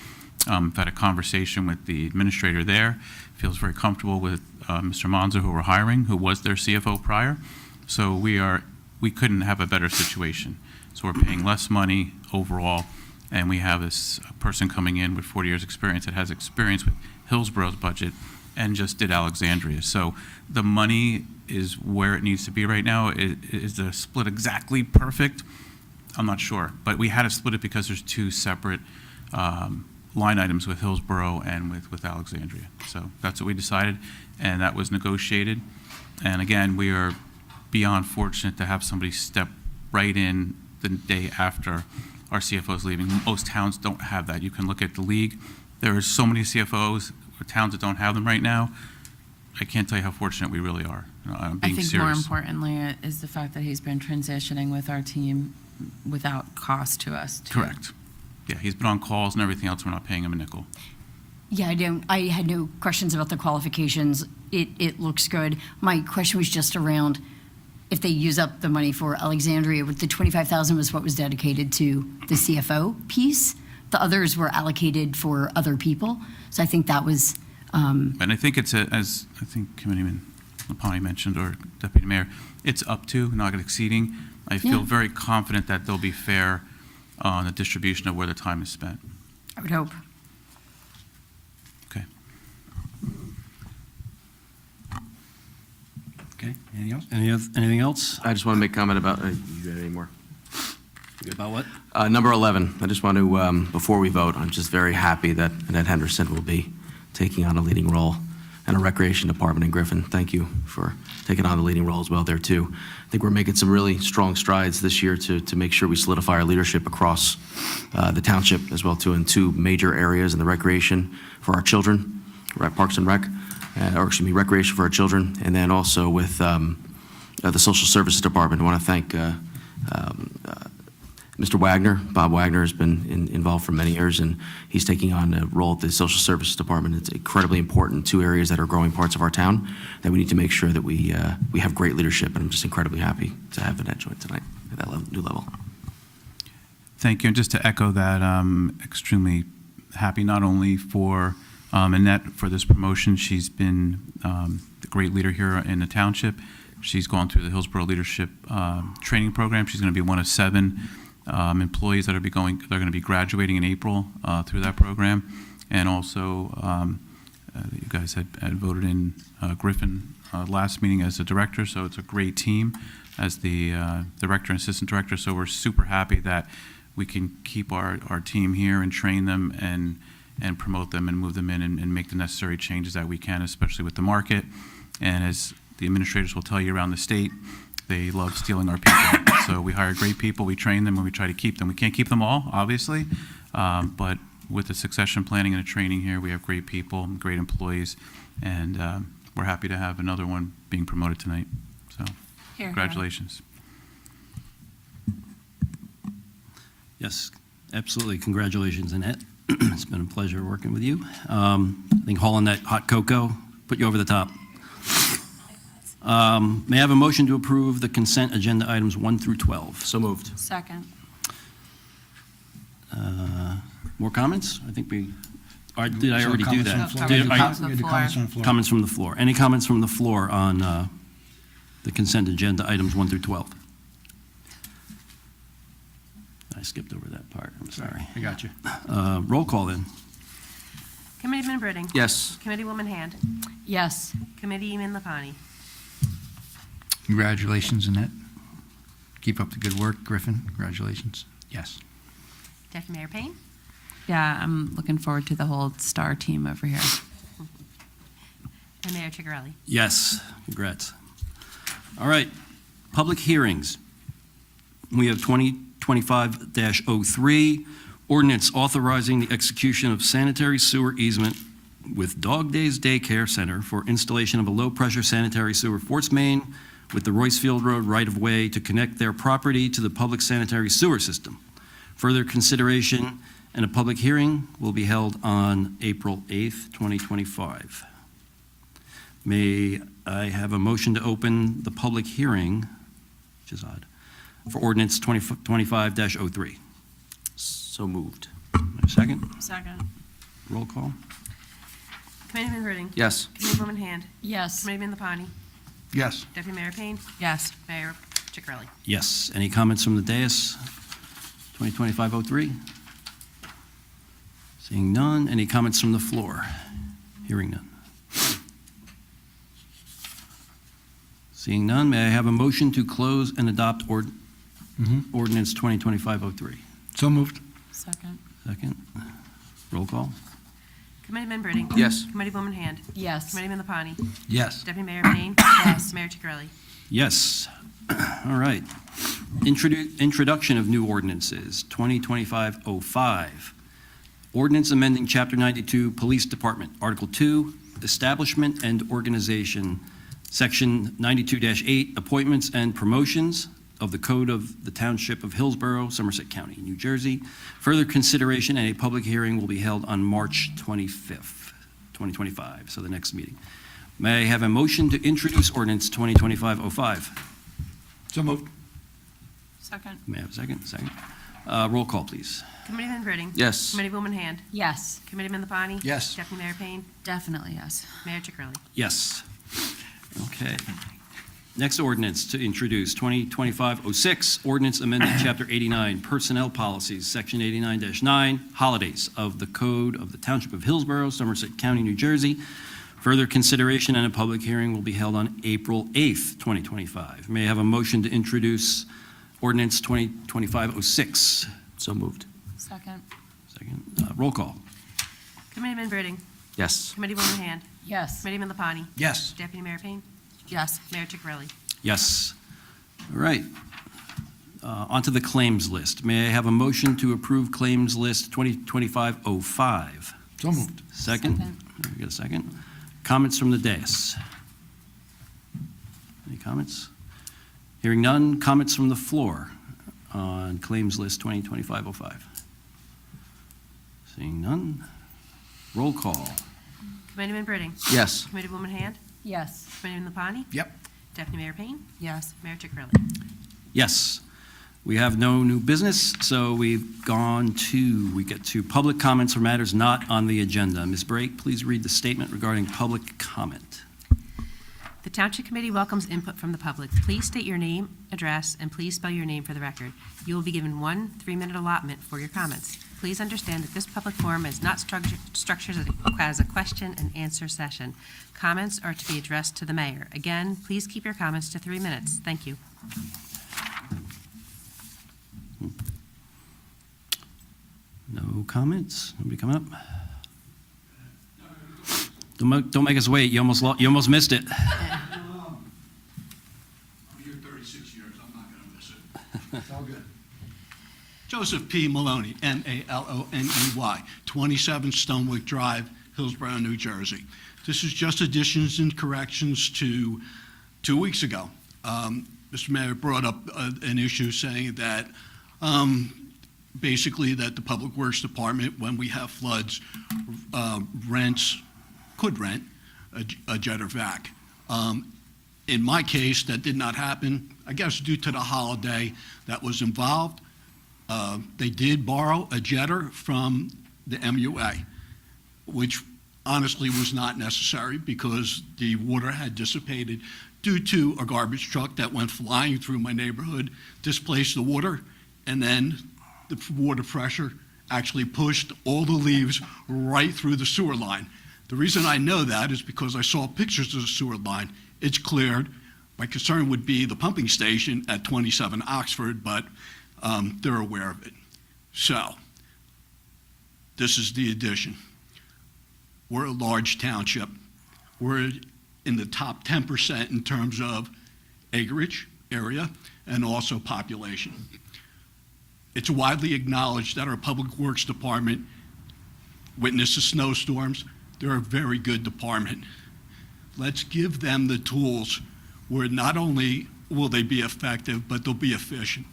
[SPEAKER 8] I've had a conversation with the administrator there, feels very comfortable with Mr. Monza, who we're hiring, who was their CFO prior. So we couldn't have a better situation. So we're paying less money overall, and we have this person coming in with 40 years' experience that has experience with Hillsborough's budget and just did Alexandria. So the money is where it needs to be right now. Is the split exactly perfect? I'm not sure, but we had to split it because there's two separate line items with Hillsborough and with Alexandria. So that's what we decided, and that was negotiated. And again, we are beyond fortunate to have somebody step right in the day after our CFO is leaving. Most towns don't have that. You can look at the league. There are so many CFOs or towns that don't have them right now. I can't tell you how fortunate we really are. I'm being
[SPEAKER 4] I think
[SPEAKER 8] serious.
[SPEAKER 4] more importantly is the fact that he's been transitioning with our team without cost to us, too.
[SPEAKER 8] Correct. Yeah, he's been on calls and everything else. We're not paying him a nickel.
[SPEAKER 6] Yeah, I had no questions about the qualifications. It looks good. My question was just around if they use up the money for Alexandria, with the $25,000 was what was dedicated to the CFO piece. The others were allocated for other people. So I think that was,
[SPEAKER 8] And I think it's, as I think Committeeman Lapani mentioned, or Deputy Mayor, it's up to, not exceeding. I feel
[SPEAKER 6] Yeah.
[SPEAKER 8] very confident that they'll be fair on the distribution of where the time is spent.
[SPEAKER 6] I would hope.
[SPEAKER 8] Okay.
[SPEAKER 1] Okay, anything else? Anything else?
[SPEAKER 5] I just want to make a comment about, you got any more?
[SPEAKER 1] About what?
[SPEAKER 5] Number 11, I just want to, before we vote, I'm just very happy that Annette Henderson will be taking on a leading role in our Recreation Department in Griffin. Thank you for taking on the leading role as well there, too. I think we're making some really strong strides this year to make sure we solidify our leadership across the township as well, too, in two major areas in the recreation for our children, Parks and Rec, recreation for our children, and then also with the Social Services Department. I want to thank Mr. Wagner. Bob Wagner has been involved for many years, and he's taking on a role at the Social Services Department. It's incredibly important, two areas that are growing parts of our town, that we need to make sure that we have great leadership, and I'm just incredibly happy to have Annette join tonight at that new level.
[SPEAKER 8] Thank you. And just to echo that, I'm extremely happy not only for Annette for this promotion. She's been a great leader here in the township. She's gone through the Hillsborough Leadership Training Program. She's going to be one of 7 employees that are going to be graduating in April through that program. And also, you guys had voted in Griffin last meeting as a director, so it's a great team as the director and assistant director. So we're super happy that we can keep our team here and train them and promote them and move them in and make the necessary changes that we can, especially with the market. And as the administrators will tell you around the state, they love stealing our people. So we hire great people, we train them, and we try to keep them. We can't keep them all, obviously, but with the succession planning and the training here, we have great people, great employees, and we're happy to have another one being promoted tonight. So congratulations.
[SPEAKER 1] Yes, absolutely. Congratulations, Annette. It's been a pleasure working with you. I think hauling that hot cocoa put you over the top. May I have a motion to approve the consent agenda items 1 through 12?
[SPEAKER 5] So moved.
[SPEAKER 4] Second.
[SPEAKER 1] More comments? I think did I already do
[SPEAKER 3] Comments
[SPEAKER 1] that?
[SPEAKER 3] from the floor.
[SPEAKER 1] Did I-
[SPEAKER 4] Comments from the
[SPEAKER 3] Comments
[SPEAKER 4] floor.
[SPEAKER 3] from the floor.
[SPEAKER 1] Comments from the floor. Any comments from the floor on the consent agenda items 1 through 12? I skipped over that part. I'm sorry.
[SPEAKER 3] I got you.
[SPEAKER 1] Roll call then.
[SPEAKER 9] Committeeman Britting.
[SPEAKER 5] Yes.
[SPEAKER 9] Committeewoman Hand.
[SPEAKER 6] Yes.
[SPEAKER 9] Committeeman Lapani.
[SPEAKER 3] Congratulations, Annette. Keep up the good work, Griffin. Congratulations. Yes.
[SPEAKER 9] Deputy Mayor Payne.
[SPEAKER 4] Yeah, I'm looking forward to the whole star team over here.
[SPEAKER 9] And Mayor Chigarelli.
[SPEAKER 1] Yes, congrats. All right, public hearings. We have 2025-03, ordinance authorizing the execution of sanitary sewer easement with Dog Days Daycare Center for installation of a low-pressure sanitary sewer force main with the Roycefield Road right-of-way to connect their property to the public sanitary sewer system. Further consideration and a public hearing will be held on April 8th, 2025. May I have a motion to open the public hearing, which is odd, for ordinance 2025-03?
[SPEAKER 5] So moved.
[SPEAKER 1] Second?
[SPEAKER 4] Second.
[SPEAKER 1] Roll call?
[SPEAKER 9] Committeeman Britting?
[SPEAKER 5] Yes.
[SPEAKER 9] Committeewoman Hand?
[SPEAKER 6] Yes.
[SPEAKER 9] Committeeman LaPani?
[SPEAKER 3] Yes.
[SPEAKER 9] Deputy Mayor Payne?
[SPEAKER 4] Yes.
[SPEAKER 9] Mayor Chicarelli?
[SPEAKER 1] Yes. Any comments from the dais? 2025-03? Seeing none. Any comments from the floor? Hearing none. Seeing none, may I have a motion to close and adopt ordinance 2025-03?
[SPEAKER 3] So moved.
[SPEAKER 4] Second.
[SPEAKER 1] Second. Roll call?
[SPEAKER 9] Committeeman Britting?
[SPEAKER 5] Yes.
[SPEAKER 9] Committeewoman Hand?
[SPEAKER 6] Yes.
[SPEAKER 9] Committeeman LaPani?
[SPEAKER 3] Yes.
[SPEAKER 9] Deputy Mayor Payne? Yes. Mayor Chicarelli?
[SPEAKER 1] Yes. All right. Introduction of new ordinances, 2025-05. Ordinance amending Chapter 92, Police Department, Article 2, Establishment and Organization, Section 92-8, Appointments and Promotions of the Code of the Township of Hillsborough, Somerset County, New Jersey. Further consideration and a public hearing will be held on March 25th, 2025, so the next meeting. May I have a motion to introduce ordinance 2025-05?
[SPEAKER 3] So moved.
[SPEAKER 4] Second.
[SPEAKER 1] May I have a second? Second. Roll call, please.
[SPEAKER 9] Committeeman Britting?
[SPEAKER 5] Yes.
[SPEAKER 9] Committeewoman Hand?
[SPEAKER 6] Yes.
[SPEAKER 9] Committeeman LaPani?
[SPEAKER 3] Yes.
[SPEAKER 9] Deputy Mayor Payne?
[SPEAKER 4] Definitely yes.
[SPEAKER 9] Mayor Chicarelli?
[SPEAKER 1] Yes. Okay. Next ordinance to introduce, 2025-06, ordinance amending Chapter 89, Personnel Policies, Section 89-9, Holidays of the Code of the Township of Hillsborough, Somerset County, New Jersey. Further consideration and a public hearing will be held on April 8th, 2025. May I have a motion to introduce ordinance 2025-06?
[SPEAKER 5] So moved.
[SPEAKER 4] Second.
[SPEAKER 1] Second. Roll call.
[SPEAKER 9] Committeeman Britting?
[SPEAKER 5] Yes.
[SPEAKER 9] Committeewoman Hand?
[SPEAKER 6] Yes.
[SPEAKER 9] Committeeman LaPani?
[SPEAKER 3] Yes.
[SPEAKER 9] Deputy Mayor Payne?
[SPEAKER 4] Yes.
[SPEAKER 9] Mayor Chicarelli?
[SPEAKER 1] Yes. All right. Onto the claims list. May I have a motion to approve claims list 2025-05?
[SPEAKER 3] So moved.
[SPEAKER 1] Second? We get a second. Comments from the dais? Any comments? Hearing none. Comments from the floor on claims list 2025-05? Seeing none. Roll call.
[SPEAKER 9] Committeeman Britting?
[SPEAKER 5] Yes.
[SPEAKER 9] Committeewoman Hand?
[SPEAKER 6] Yes.
[SPEAKER 9] Committeeman LaPani?
[SPEAKER 3] Yep.
[SPEAKER 9] Deputy Mayor Payne?
[SPEAKER 4] Yes.
[SPEAKER 9] Mayor Chicarelli?
[SPEAKER 1] Yes. We have no new business, so we get to public comments for matters not on the agenda. Ms. Brake, please read the statement regarding public comment.
[SPEAKER 9] The Township Committee welcomes input from the public. Please state your name, address, and please spell your name for the record. You will be given 1 3-minute allotment for your comments. Please understand that this public forum is not structured as a question and answer session. Comments are to be addressed to the mayor. Again, please keep your comments to 3 minutes. Thank you.
[SPEAKER 1] No comments? Nobody coming up? Don't make us wait. You almost missed it.
[SPEAKER 10] I'm here 36 years, I'm not going to miss it.
[SPEAKER 3] It's all good.
[SPEAKER 10] Joseph P. Maloney, M-A-L-O-N-E-Y, 27 Stonewick Drive, Hillsborough, New Jersey. This is just additions and corrections to 2 weeks ago. Mr. Mayor brought up an issue saying that basically that the Public Works Department, when we have floods, could rent a jet or vac. In my case, that did not happen, I guess due to the holiday that was involved. They did borrow a jetter from the MUA, which honestly was not necessary because the water had dissipated due to a garbage truck that went flying through my neighborhood, displaced the water, and then the water pressure actually pushed all the leaves right through the sewer line. The reason I know that is because I saw pictures of the sewer line. It's cleared. My concern would be the pumping station at 27 Oxford, but they're aware of it. So, this is the addition. We're a large township. We're in the top 10% in terms of acreage, area, and also population. It's widely acknowledged that our Public Works Department witnesses snowstorms. They're a very good department. Let's give them the tools where not only will they be effective, but they'll be efficient.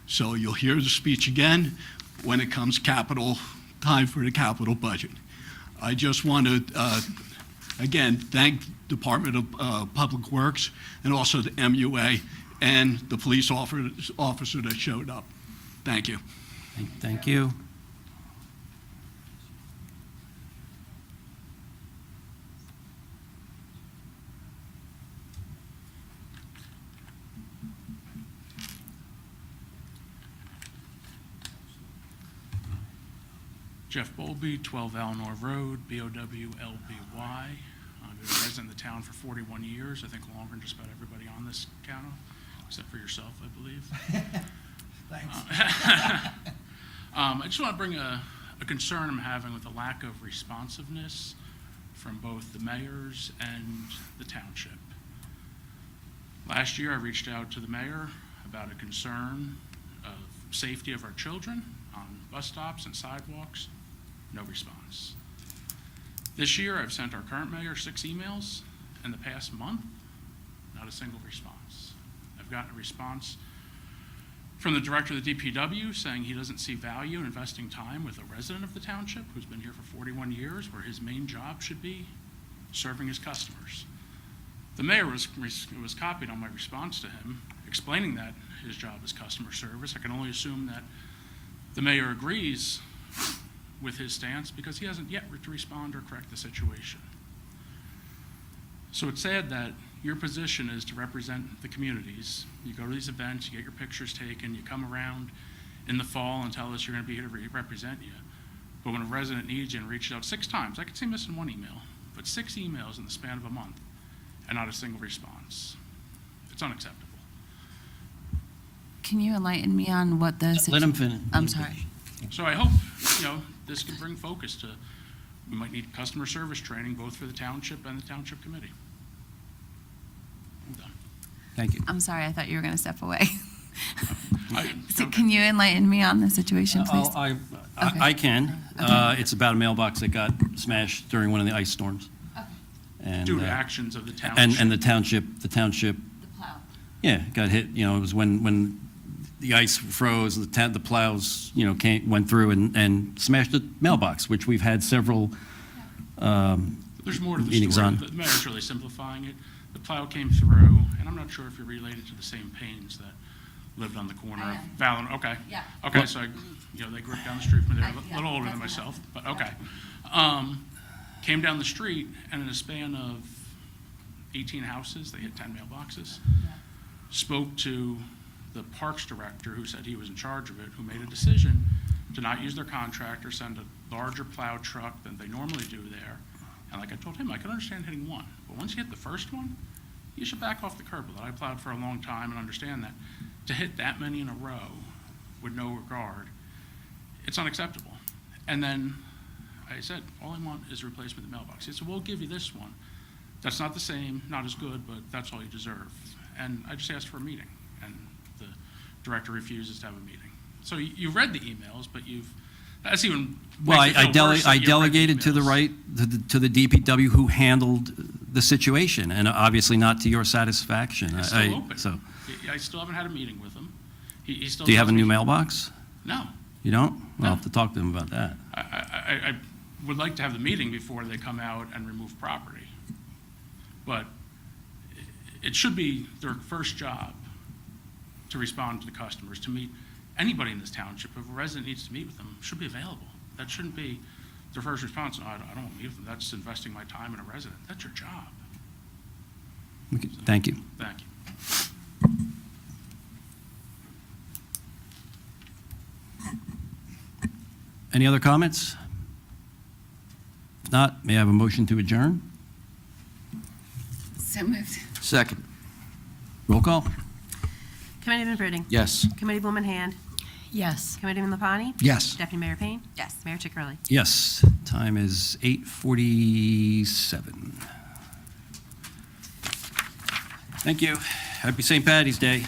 [SPEAKER 10] So you'll hear the speech again when it comes time for the capital budget. I just want to, again, thank Department of Public Works and also the MUA and the police officer that showed up. Thank you.
[SPEAKER 1] Thank you.
[SPEAKER 11] Jeff Bowlby, 12 Eleanor Road, B-O-W-L-B-Y. I've been a resident of the town for 41 years, I think longer than just about everybody on this council, except for yourself, I believe.
[SPEAKER 3] Thanks.
[SPEAKER 11] I just want to bring a concern I'm having with the lack of responsiveness from both the mayors and the township. Last year, I reached out to the mayor about a concern of safety of our children on bus stops and sidewalks. No response. This year, I've sent our current mayor 6 emails. In the past month, not a single response. I've gotten a response from the director of the DPW saying he doesn't see value in investing time with a resident of the township who's been here for 41 years, where his main job should be serving his customers. The mayor was copied on my response to him, explaining that his job is customer service. I can only assume that the mayor agrees with his stance because he hasn't yet to respond or correct the situation. So it's sad that your position is to represent the communities. You go to these events, you get your pictures taken, you come around in the fall and tell us you're going to be here to represent you. But when a resident needs you and reaches out 6 times, I could say missing 1 email, but 6 emails in the span of a month and not a single response. It's unacceptable.
[SPEAKER 4] Can you enlighten me on what the
[SPEAKER 1] Let him finish.
[SPEAKER 4] I'm sorry.
[SPEAKER 11] So I hope, this can bring focus to, we might need customer service training both for the township and the township committee. I'm done.
[SPEAKER 1] Thank you.
[SPEAKER 4] I'm sorry, I thought you were going to step away. So
[SPEAKER 11] Okay.
[SPEAKER 4] can you enlighten me on the situation, please?
[SPEAKER 1] I can. It's about a mailbox that got smashed during one of the ice storms. And,
[SPEAKER 11] Due to actions of the township.
[SPEAKER 1] and the township,
[SPEAKER 4] The plow.
[SPEAKER 1] yeah, got hit. It was when the ice froze, the plows, went through and smashed the mailbox, which we've had several
[SPEAKER 11] There's more to the
[SPEAKER 1] meetings
[SPEAKER 11] story.
[SPEAKER 1] on.
[SPEAKER 11] The mayor's really simplifying it. The plow came through, and I'm not sure if you're related to the same Paynes that lived on the corner
[SPEAKER 4] I
[SPEAKER 11] of
[SPEAKER 4] am.
[SPEAKER 11] Fallon. Okay.
[SPEAKER 4] Yeah.
[SPEAKER 11] Okay, so, they grew up down the street from there,
[SPEAKER 4] Yeah,
[SPEAKER 11] a little older
[SPEAKER 4] that's
[SPEAKER 11] than
[SPEAKER 4] my
[SPEAKER 11] myself,
[SPEAKER 4] house.
[SPEAKER 11] but okay. Came down the street, and in a span of 18 houses, they hit 10 mailboxes. Spoke to the parks director, who said he was in charge of it, who made a decision to not use their contractor, send a larger plow truck than they normally do there. And like I told him, I can understand hitting 1, but once you hit the first one, you should back off the curb with it. I plowed for a long time and understand that to hit that many in a row with no regard, it's unacceptable. And then I said, all I want is a replacement of the mailbox. He said, we'll give you this one. That's not the same, not as good, but that's all you deserve. And I just asked for a meeting, and the director refuses to have a meeting. So you read the emails, but that's even.
[SPEAKER 1] Well,
[SPEAKER 11] makes it feel worse that
[SPEAKER 1] I
[SPEAKER 11] you read the
[SPEAKER 1] delegated to the
[SPEAKER 11] emails.
[SPEAKER 1] to the DPW who handled the situation, and obviously not to your satisfaction.
[SPEAKER 11] It's still open.
[SPEAKER 1] So,
[SPEAKER 11] I still haven't had a meeting with him. He still.
[SPEAKER 1] do you have a
[SPEAKER 11] tells
[SPEAKER 1] new
[SPEAKER 11] me-
[SPEAKER 1] mailbox?
[SPEAKER 11] No.
[SPEAKER 1] You don't? Well,
[SPEAKER 11] No.
[SPEAKER 1] I'll have to talk to him about that.
[SPEAKER 11] I would like to have the meeting before they come out and remove property. But it should be their first job to respond to the customers, to meet anybody in this township. If a resident needs to meet with them, should be available. That shouldn't be their first response. No, I don't want to meet with them. That's investing my time in a resident. That's your job.
[SPEAKER 1] Okay, thank you.
[SPEAKER 11] Thank you.
[SPEAKER 1] Any other comments? If not, may I have a motion to adjourn?
[SPEAKER 4] So moved.
[SPEAKER 5] Second.
[SPEAKER 1] Roll call?
[SPEAKER 9] Committeeman Britting.
[SPEAKER 5] Yes.
[SPEAKER 9] Committeewoman Hand.
[SPEAKER 6] Yes.
[SPEAKER 9] Committeeman Lapani.
[SPEAKER 3] Yes.
[SPEAKER 9] Deputy Mayor Payne.
[SPEAKER 4] Yes.
[SPEAKER 9] Mayor Chickerly.
[SPEAKER 1] Yes. Time is 8:47. Thank you. Happy St. Patty's Day.